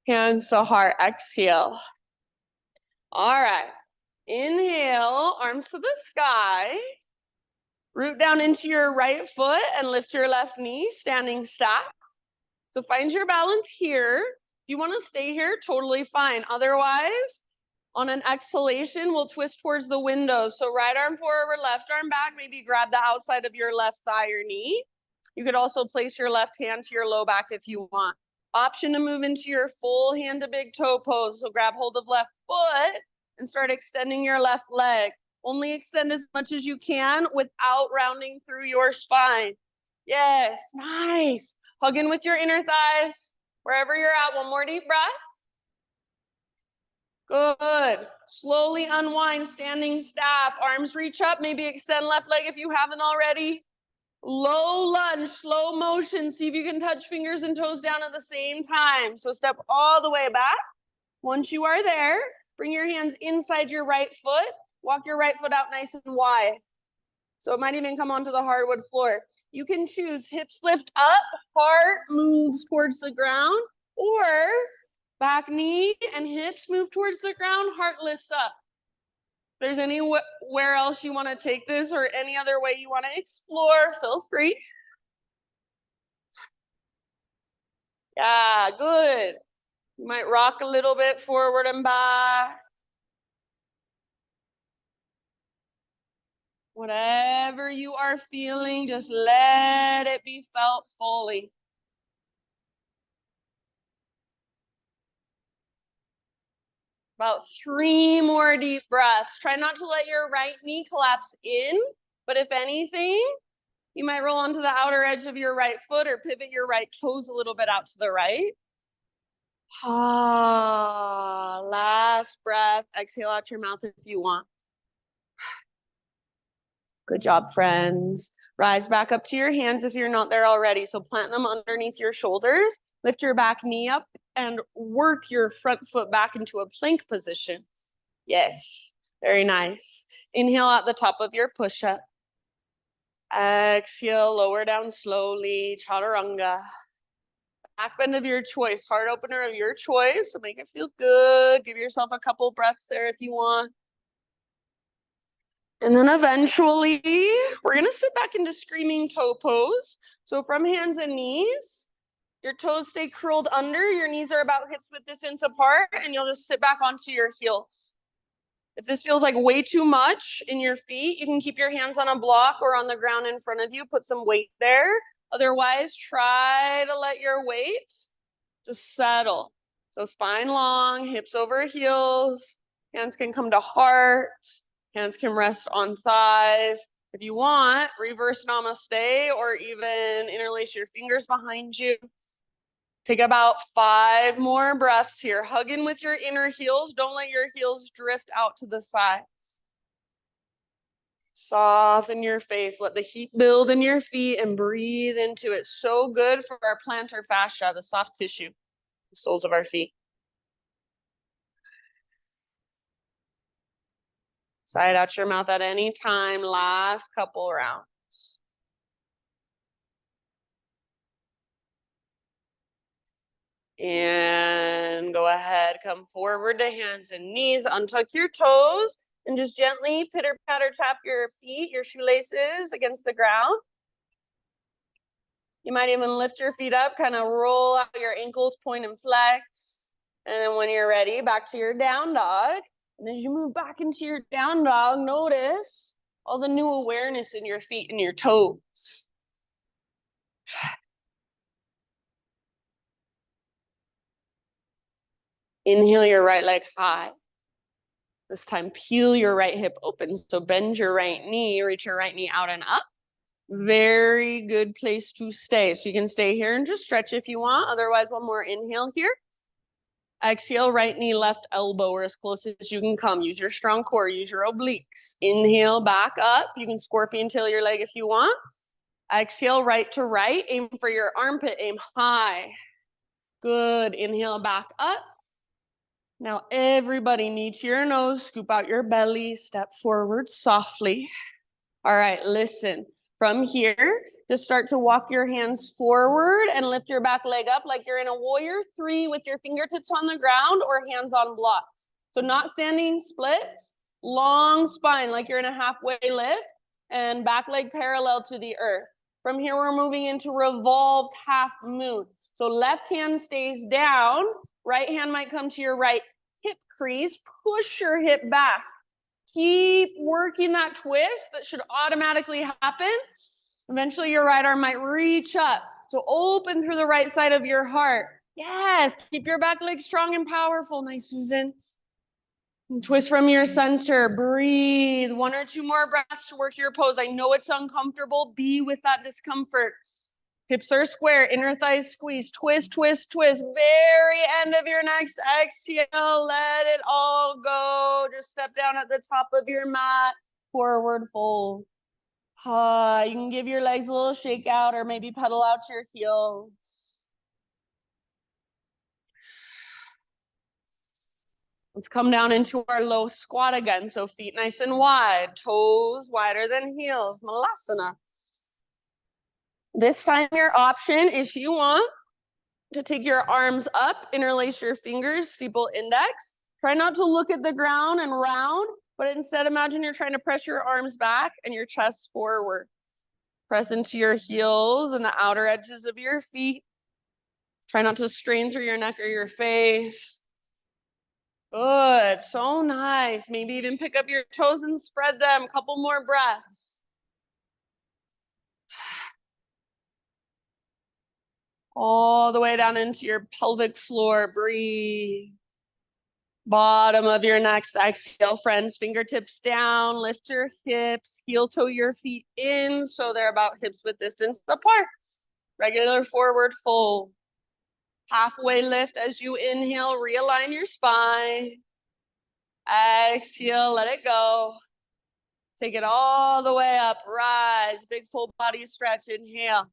Speaker 1: Hands to heart. Exhale. All right. Inhale, arms to the sky. Root down into your right foot and lift your left knee, standing stack. So find your balance here. If you want to stay here, totally fine. Otherwise, on an exhalation, we'll twist towards the window. So right arm forward, left arm back. Maybe grab the outside of your left thigh or knee. You could also place your left hand to your low back if you want. Option to move into your full hand to big toe pose. So grab hold of left foot and start extending your left leg. Only extend as much as you can without rounding through your spine. Yes, nice. Hug in with your inner thighs. Wherever you're at, one more deep breath. Good. Slowly unwind, standing staff. Arms reach up, maybe extend left leg if you haven't already. Low lunge, slow motion. See if you can touch fingers and toes down at the same time. So step all the way back. Once you are there, bring your hands inside your right foot. Walk your right foot out nice and wide. So it might even come onto the hardwood floor. You can choose hips lift up, heart moves towards the ground, or back knee and hips move towards the ground, heart lifts up. If there's anywhere else you want to take this or any other way you want to explore, feel free. Yeah, good. You might rock a little bit forward and back. Whatever you are feeling, just let it be felt fully. About 3 more deep breaths. Try not to let your right knee collapse in, but if anything, you might roll onto the outer edge of your right foot or pivot your right toes a little bit out to the right. Last breath. Exhale out your mouth if you want. Good job, friends. Rise back up to your hands if you're not there already. So plant them underneath your shoulders. Lift your back knee up and work your front foot back into a plank position. Yes, very nice. Inhale at the top of your push-up. Exhale, lower down slowly, chaturanga. Back bend of your choice, heart opener of your choice. So make it feel good. Give yourself a couple breaths there if you want. And then eventually, we're going to sit back into screaming toe pose. So from hands and knees, your toes stay curled under. Your knees are about hips width distance apart, and you'll just sit back onto your heels. If this feels like way too much in your feet, you can keep your hands on a block or on the ground in front of you. Put some weight there. Otherwise, try to let your weight just settle. So spine long, hips over heels. Hands can come to heart. Hands can rest on thighs. If you want, reverse namaste or even interlace your fingers behind you. Take about 5 more breaths here. Hug in with your inner heels. Don't let your heels drift out to the sides. Soften your face. Let the heat build in your feet and breathe into it. So good for our plantar fascia, the soft tissue, the soles of our feet. Side out your mouth at any time. Last couple rounds. And go ahead, come forward to hands and knees. Untuck your toes and just gently pitter-patter tap your feet, your shoelaces against the ground. You might even lift your feet up, kind of roll out your ankles, point and flex. And then when you're ready, back to your down dog. And as you move back into your down dog, notice all the new awareness in your feet and your toes. Inhale your right leg high. This time, peel your right hip open. So bend your right knee, reach your right knee out and up. Very good place to stay. So you can stay here and just stretch if you want. Otherwise, one more inhale here. Exhale, right knee, left elbow, or as close as you can come. Use your strong core, use your obliques. Inhale, back up. You can scorpion tail your leg if you want. Exhale, right to right. Aim for your armpit, aim high. Good. Inhale, back up. Now, everybody, knee to your nose, scoop out your belly, step forward softly. All right, listen. From here, just start to walk your hands forward and lift your back leg up like you're in a warrior 3 with your fingertips on the ground or hands on blocks. So not standing splits, long spine like you're in a halfway lift, and back leg parallel to the earth. From here, we're moving into revolved half moon. So left hand stays down, right hand might come to your right hip crease, push your hip back. Keep working that twist. That should automatically happen. Eventually, your right arm might reach up. So open through the right side of your heart. Yes, keep your back leg strong and powerful. Nice, Susan. And twist from your center. Breathe. 1 or 2 more breaths to work your pose. I know it's uncomfortable. Be with that discomfort. Hips are square, inner thighs squeeze, twist, twist, twist. Very end of your next exhale, let it all go. Just step down at the top of your mat, forward fold. You can give your legs a little shake out or maybe pedal out your heels. Let's come down into our low squat again. So feet nice and wide, toes wider than heels, Malasana. This time your option, if you want, to take your arms up, interlace your fingers, steeple index. Try not to look at the ground and round, but instead imagine you're trying to press your arms back and your chest forward. Press into your heels and the outer edges of your feet. Try not to strain through your neck or your face. Good, so nice. Maybe even pick up your toes and spread them. Couple more breaths. All the way down into your pelvic floor, breathe. Bottom of your next exhale, friends, fingertips down, lift your hips, heel toe your feet in so they're about hips width distance apart. Regular forward fold. Halfway lift as you inhale, realign your spine. Exhale, let it go. Take it all the way up, rise, big full body stretch, inhale.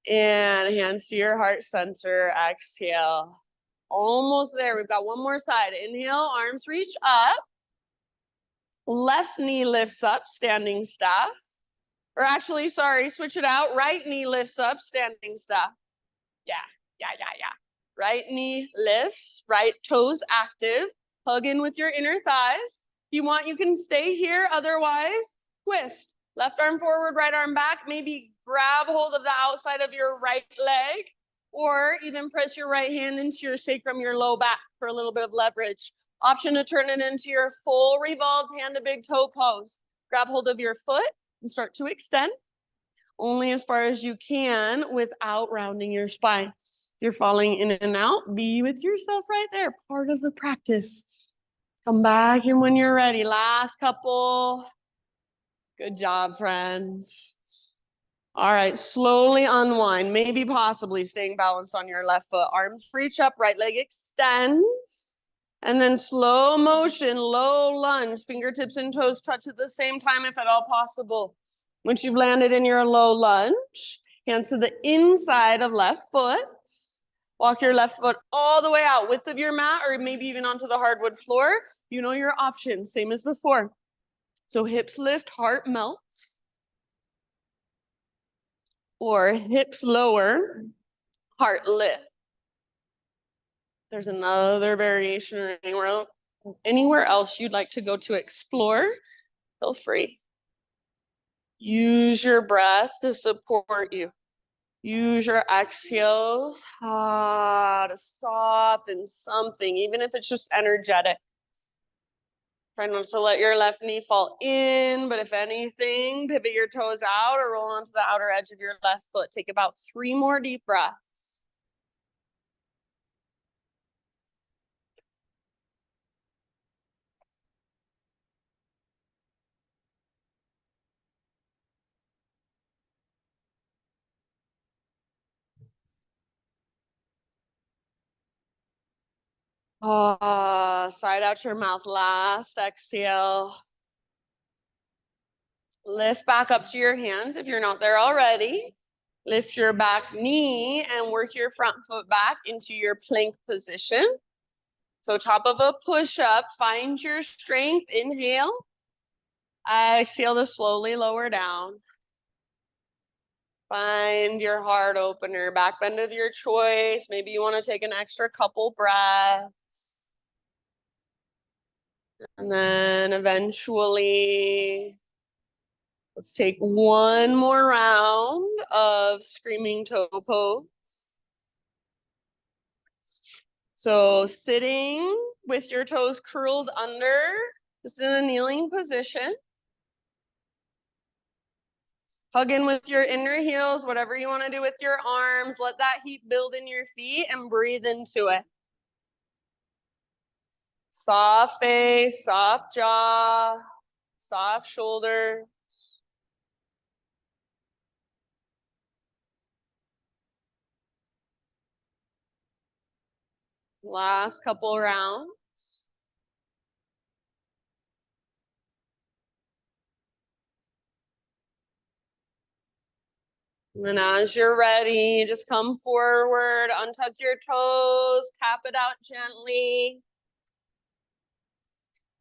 Speaker 1: And hands to your heart center, exhale. Almost there, we've got one more side. Inhale, arms reach up. Left knee lifts up, standing staff. Or actually, sorry, switch it out. Right knee lifts up, standing staff. Yeah. Right knee lifts, right toes active. Hug in with your inner thighs. If you want, you can stay here. Otherwise, twist. Left arm forward, right arm back. Maybe grab hold of the outside of your right leg, or even press your right hand into your sacrum, your low back for a little bit of leverage. Option to turn it into your full revolved hand to big toe pose. Grab hold of your foot and start to extend only as far as you can without rounding your spine. If you're falling in and out, be with yourself right there. Part of the practice. Come back in when you're ready. Last couple. Good job, friends. All right, slowly unwind, maybe possibly staying balanced on your left foot. Arms reach up, right leg extends. And then slow motion, low lunge, fingertips and toes touch at the same time if at all possible. Once you've landed in your low lunge, hands to the inside of left foot. Walk your left foot all the way out, width of your mat, or maybe even onto the hardwood floor. You know your options, same as before. So hips lift, heart melts. Or hips lower, heart lift. There's another variation or anywhere else you'd like to go to explore, feel free. Use your breath to support you. Use your exhales to soften something, even if it's just energetic. Try not to let your left knee fall in, but if anything, pivot your toes out or roll onto the outer edge of your left foot. Take about 3 more deep breaths. Side out your mouth. Last exhale. Lift back up to your hands if you're not there already. Lift your back knee and work your front foot back into your plank position. So top of a push-up, find your strength. Inhale. Exhale to slowly lower down. Find your heart opener, back bend of your choice. Maybe you want to take an extra couple breaths. And then eventually, let's take one more round of screaming toe pose. So sitting with your toes curled under, just in a kneeling position. Hug in with your inner heels, whatever you want to do with your arms. Let that heat build in your feet and breathe into it. Soft face, soft jaw, soft shoulders. Last couple rounds. And as you're ready, just come forward, untuck your toes, tap it out gently.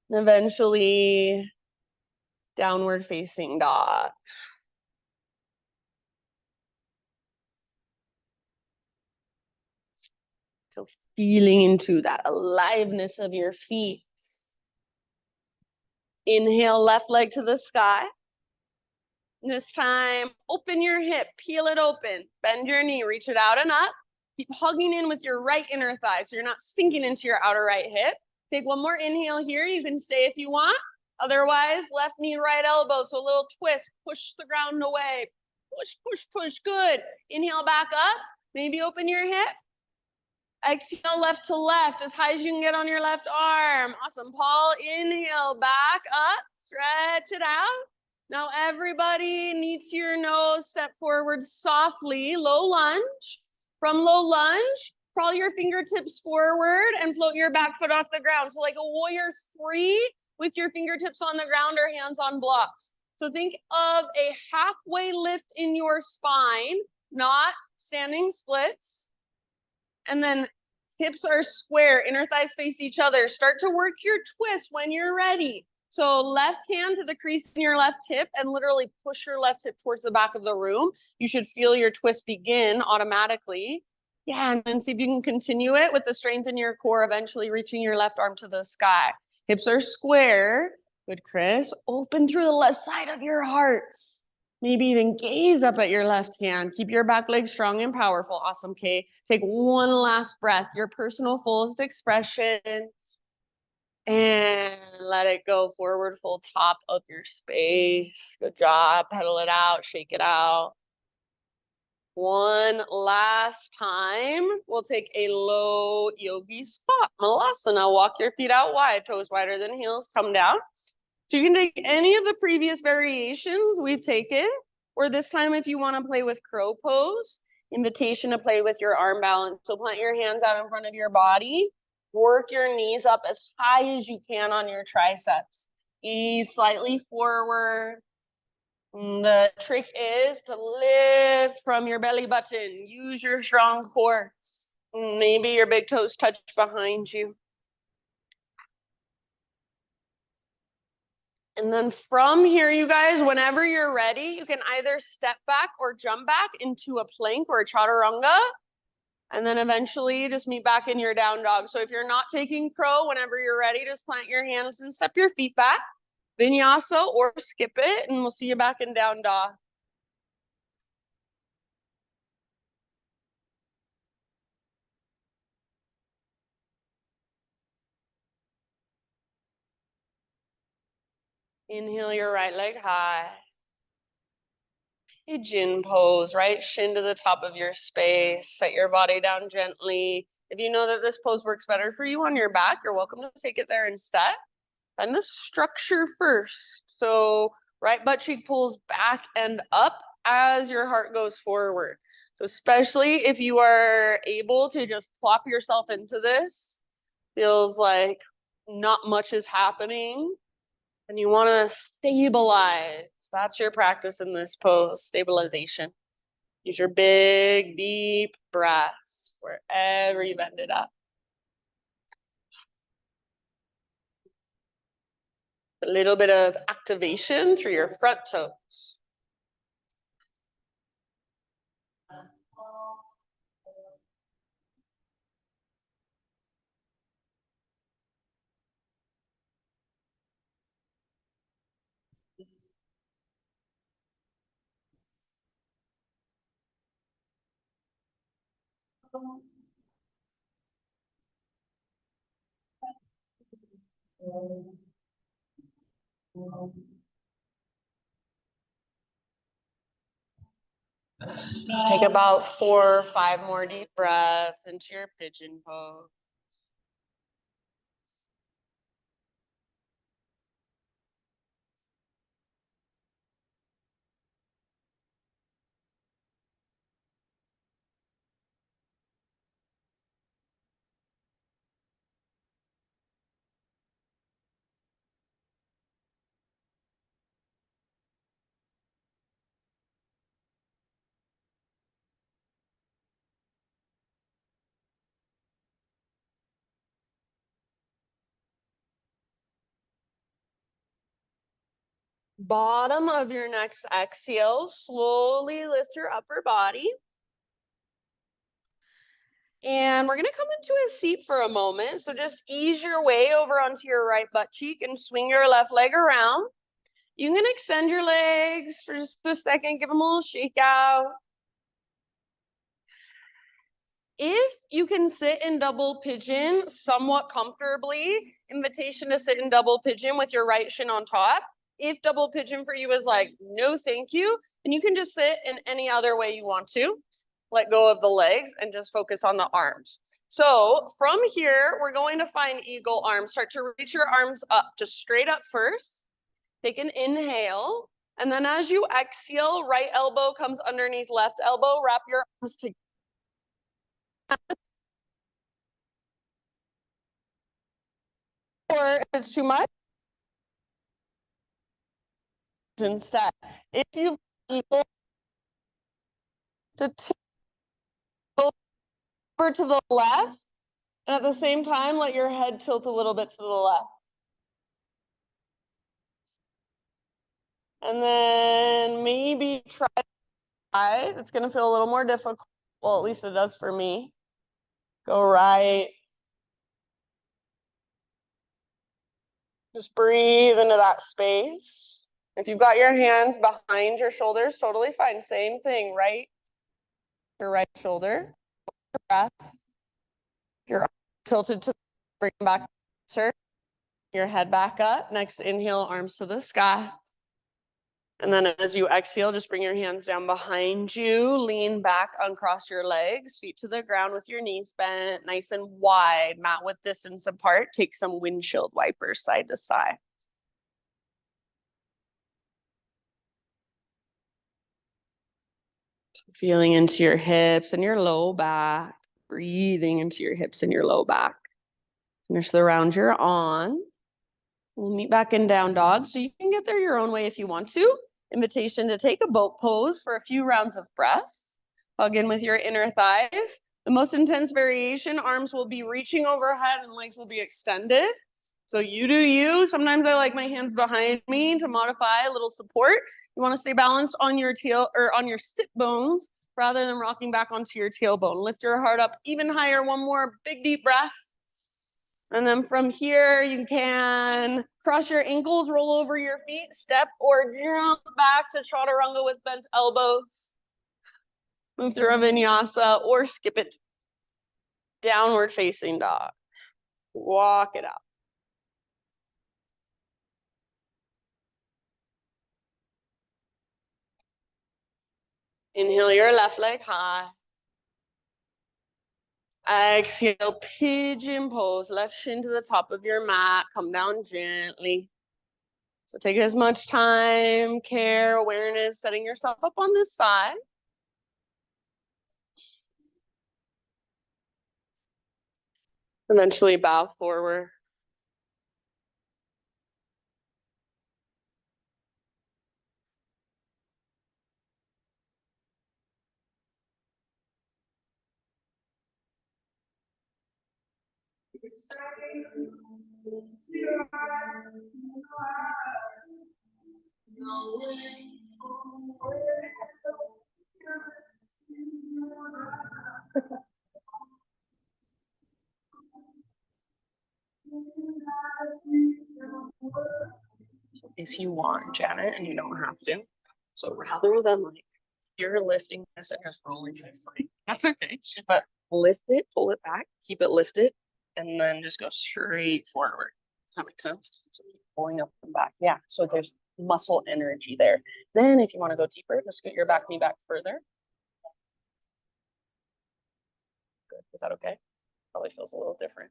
Speaker 1: And eventually, downward facing dog. So feeling into that aliveness of your feet. Inhale, left leg to the sky. This time, open your hip, peel it open. Bend your knee, reach it out and up. Keep hugging in with your right inner thigh so you're not sinking into your outer right hip. Take one more inhale here. You can stay if you want. Otherwise, left knee, right elbow. So a little twist, push the ground away. Push, push, push. Good. Inhale back up. Maybe open your hip. Exhale left to left as high as you can get on your left arm. Awesome. Paul, inhale back up. Stretch it out. Now everybody, knee to your nose, step forward softly, low lunge. From low lunge, crawl your fingertips forward and float your back foot off the ground. So like a warrior 3 with your fingertips on the ground or hands on blocks. So think of a halfway lift in your spine, not standing splits. And then hips are square, inner thighs face each other. Start to work your twist when you're ready. So left hand to the crease in your left hip and literally push your left hip towards the back of the room. You should feel your twist begin automatically. Yeah, and then see if you can continue it with the strength in your core, eventually reaching your left arm to the sky. Hips are square. Good, Chris. Open through the left side of your heart. Maybe even gaze up at your left hand. Keep your back leg strong and powerful. Awesome, Kay. Take one last breath, your personal fullest expression. And let it go forward, full top of your space. Good job. Pedal it out, shake it out. One last time. We'll take a low yogi squat. Malasana. Walk your feet out wide, toes wider than heels. Come down. So you can take any of the previous variations we've taken, or this time if you want to play with crow pose, invitation to play with your arm balance. So plant your hands out in front of your body, work your knees up as high as you can on your triceps. Ease slightly forward. The trick is to lift from your belly button. Use your strong core. Maybe your big toes touch behind you. And then from here, you guys, whenever you're ready, you can either step back or jump back into a plank or a chaturanga. And then eventually just meet back in your down dog. So if you're not taking crow, whenever you're ready, just plant your hands and step your feet back. Vinyasa or skip it, and we'll see you back in down dog. Inhale your right leg high. Pigeon pose, right shin to the top of your space. Set your body down gently. If you know that this pose works better for you on your back, you're welcome to take it there instead. And the structure first. So right butt cheek pulls back and up as your heart goes forward. So especially if you are able to just plop yourself into this, feels like not much is happening. And you want to stabilize. That's your practice in this pose, stabilization. Use your big, deep breaths wherever you've ended up. A little bit of activation through your front toes. Take about 4 or 5 more deep breaths into your pigeon pose. Bottom of your next exhale, slowly lift your upper body. And we're going to come into a seat for a moment. So just ease your way over onto your right butt cheek and swing your left leg around. You can extend your legs for just a second, give them a little shake out. If you can sit in double pigeon somewhat comfortably, invitation to sit in double pigeon with your right shin on top. If double pigeon for you is like, no, thank you, then you can just sit in any other way you want to. Let go of the legs and just focus on the arms. So from here, we're going to find eagle arms. Start to reach your arms up, just straight up first. Take an inhale. And then as you exhale, right elbow comes underneath left elbow. Wrap your arms together. Or if it's too much, instead. If you've able to tilt over to the left, and at the same time, let your head tilt a little bit to the left. And then maybe try right. It's going to feel a little more difficult. Well, at least it does for me. Go right. Just breathe into that space. If you've got your hands behind your shoulders, totally fine. Same thing, right? Your right shoulder. Breath. Your arms tilted to bring back your head back up. Next inhale, arms to the sky. And then as you exhale, just bring your hands down behind you, lean back, uncross your legs, feet to the ground with your knees bent, nice and wide, mat width distance apart. Take some windshield wipers side to side. Feeling into your hips and your low back, breathing into your hips and your low back. Finish the round you're on. We'll meet back in down dog. So you can get there your own way if you want to. Invitation to take a boat pose for a few rounds of breath. Hug in with your inner thighs. The most intense variation, arms will be reaching overhead and legs will be extended. So you do you. Sometimes I like my hands behind me to modify a little support. You want to stay balanced on your tail or on your sit bones rather than rocking back onto your tailbone. Lift your heart up even higher. One more big deep breath. And then from here, you can cross your ankles, roll over your feet, step or jump back to chaturanga with bent elbows. Move through a vinyasa or skip it. Downward facing dog. Walk it out. Inhale your left leg high. Exhale, pigeon pose, left shin to the top of your mat. Come down gently. So take as much time, care, awareness, setting yourself up on this side. Eventually bow forward. If you want, Janet, and you don't have to. So rather than like you're lifting this and just rolling this, like that's okay. But lift it, pull it back, keep it lifted, and then just go straight forward. Does that make sense? So keep pulling up and back. Yeah. So there's muscle energy there. Then if you want to go deeper, just scoot your back knee back further. Good. Is that okay? Probably feels a little different.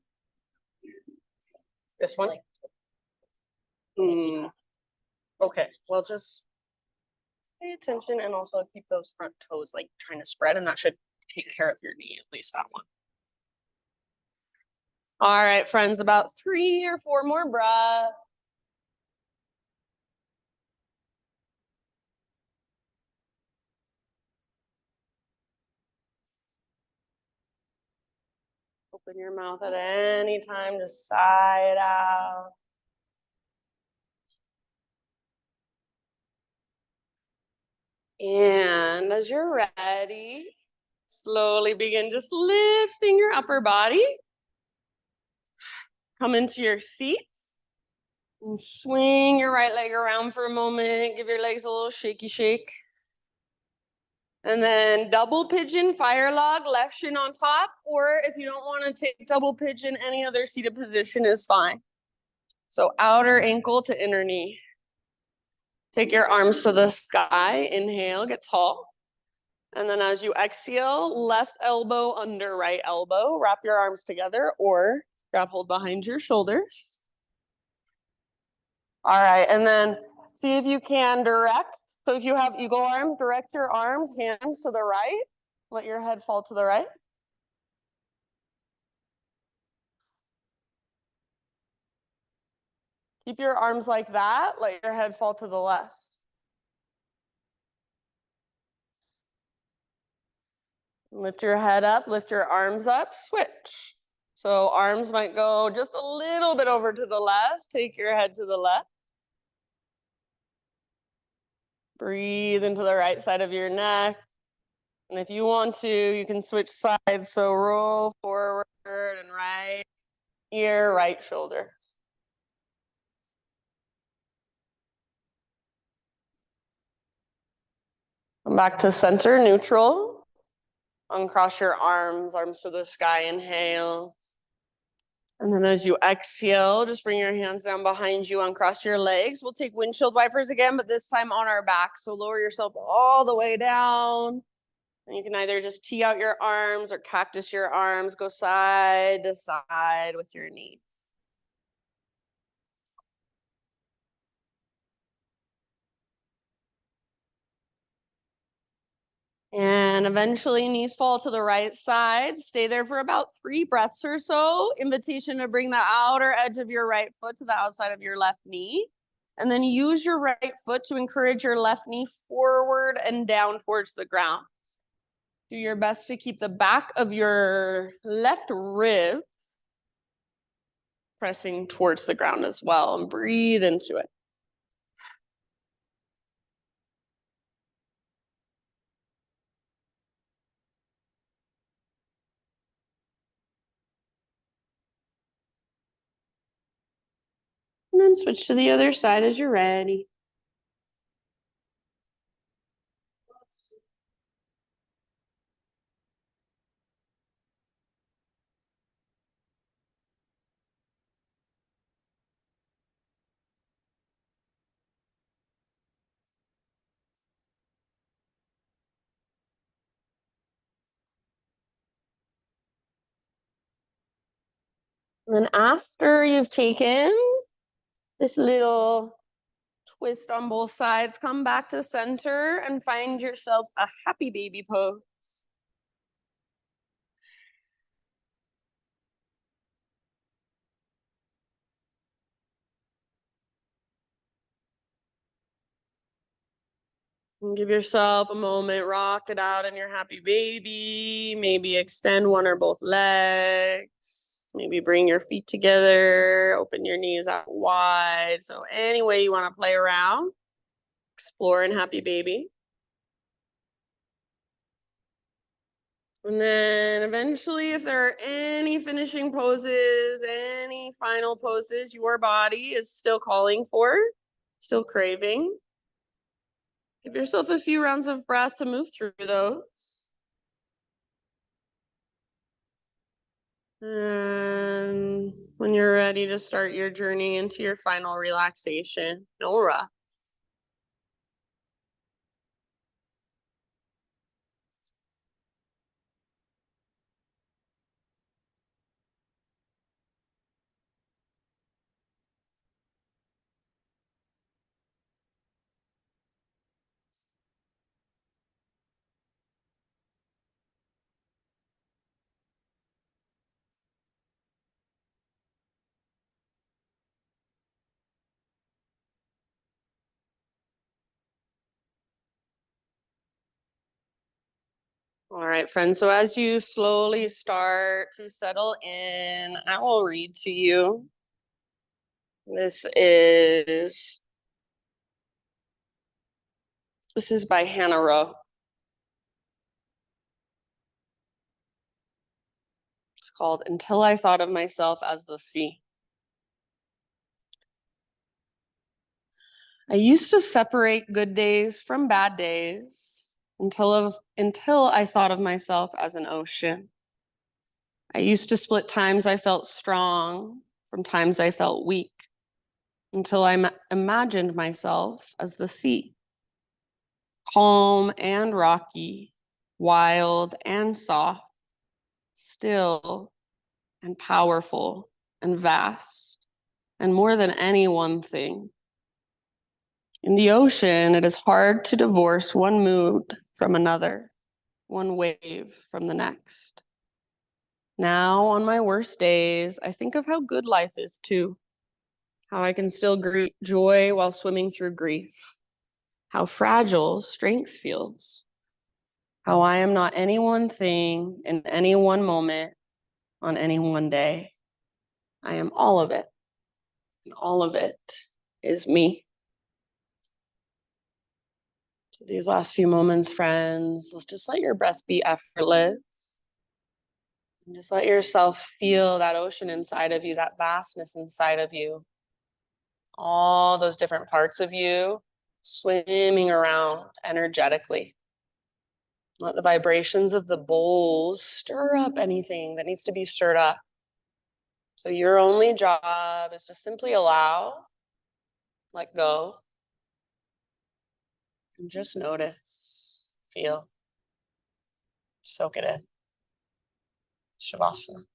Speaker 1: This one? Okay. Well, just pay attention and also keep those front toes like trying to spread, and that should take care of your knee, at least that one. All right, friends, about 3 or 4 more breaths. Open your mouth at any time, just sigh it out. And as you're ready, slowly begin just lifting your upper body. Come into your seat. And swing your right leg around for a moment. Give your legs a little shaky shake. And then double pigeon, fire log, left shin on top, or if you don't want to take double pigeon, any other seated position is fine. So outer ankle to inner knee. Take your arms to the sky, inhale, get tall. And then as you exhale, left elbow under right elbow, wrap your arms together or grab hold behind your shoulders. All right, and then see if you can direct. So if you have eagle arms, direct your arms, hands to the right. Let your head fall to the right. Keep your arms like that. Let your head fall to the left. Lift your head up, lift your arms up, switch. So arms might go just a little bit over to the left. Take your head to the left. Breathe into the right side of your neck. And if you want to, you can switch sides. So roll forward and right ear, right shoulder. Come back to center, neutral. Uncross your arms, arms to the sky, inhale. And then as you exhale, just bring your hands down behind you, uncross your legs. We'll take windshield wipers again, but this time on our back. So lower yourself all the way down. And you can either just tee out your arms or cactus your arms, go side to side with your knees. And eventually knees fall to the right side. Stay there for about 3 breaths or so. Invitation to bring the outer edge of your right foot to the outside of your left knee. And then use your right foot to encourage your left knee forward and down towards the ground. Do your best to keep the back of your left ribs pressing towards the ground as well, and breathe into it. And then switch to the other side as you're ready. And then after you've taken this little twist on both sides, come back to center and find yourself a happy baby pose. And give yourself a moment, rock it out in your happy baby. Maybe extend one or both legs. Maybe bring your feet together, open your knees out wide. So any way you want to play around, explore in happy baby. And then eventually, if there are any finishing poses, any final poses your body is still calling for, still craving, give yourself a few rounds of breath to move through those. And when you're ready to start your journey into your final relaxation, no rush. All right, friends. So as you slowly start to settle in, I will read to you. This is by Hannah Rowe. It's called Until I Thought of Myself as the Sea. I used to separate good days from bad days, until I thought of myself as an ocean. I used to split times I felt strong from times I felt weak until I imagined myself as the sea, calm and rocky, wild and soft, still and powerful and vast, and more than any one thing. In the ocean, it is hard to divorce one mood from another, one wave from the next. Now, on my worst days, I think of how good life is too, how I can still greet joy while swimming through grief, how fragile strength feels, how I am not any one thing in any one moment on any one day. I am all of it, and all of it is me. So these last few moments, friends, let's just let your breath be effortless. And just let yourself feel that ocean inside of you, that vastness inside of you, all those different parts of you swimming around energetically. Let the vibrations of the bowls stir up anything that needs to be stirred up. So your only job is to simply allow, let go, and just notice, feel, soak it in. Shavasana.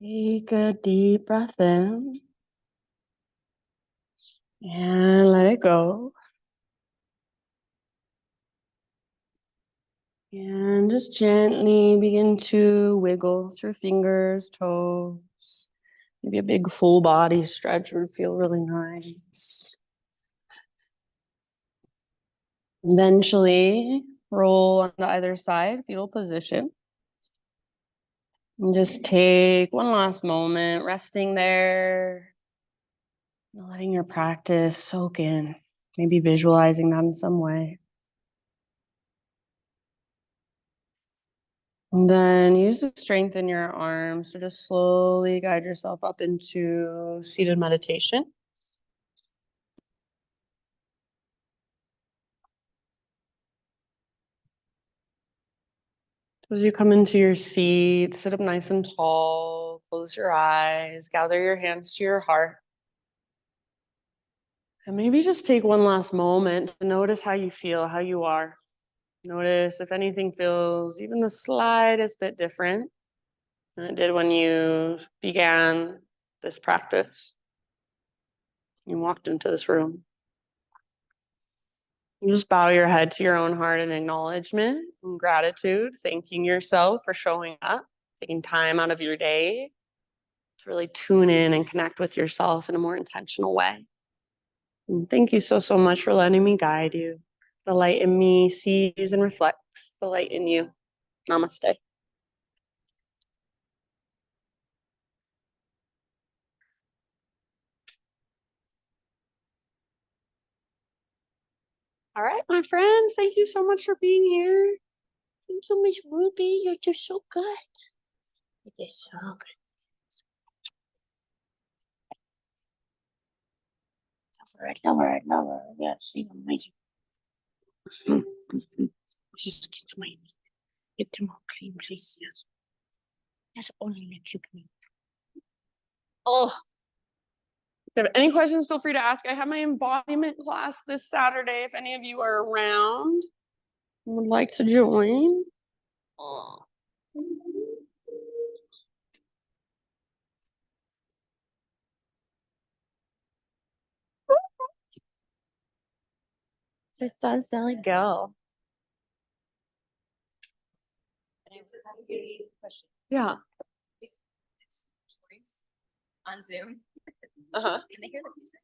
Speaker 1: Take a deep breath in and let it go. And just gently begin to wiggle through fingers, toes. Maybe a big full body stretch would feel really nice. Eventually, roll onto either side, fetal position. And just take one last moment, resting there, letting your practice soak in, maybe visualizing that in some way. And then use the strength in your arms to just slowly guide yourself up into seated meditation. As you come into your seat, sit up nice and tall, close your eyes, gather your hands to your heart. And maybe just take one last moment to notice how you feel, how you are. Notice if anything feels even the slightest bit different than it did when you began this practice. You walked into this room. You just bow your head to your own heart in acknowledgement and gratitude, thanking yourself for showing up, taking time out of your day to really tune in and connect with yourself in a more intentional way. And thank you so, so much for letting me guide you. The light in me sees and reflects the light in you. Namaste. All right, my friends, thank you so much for being here. Thank you, Miss Ruby. You're just so good. You're just so good. Love her, love her. Yes, she's amazing. Just get to my clean, please. Yes. That's only makes you clean. Oh, if you have any questions, feel free to ask. I have my embodiment class this Saturday. If any of you are around and would like to join. Oh. It's a fun, silly girl. Yeah.
Speaker 2: On Zoom.
Speaker 1: Uh-huh.
Speaker 2: Can they hear the music?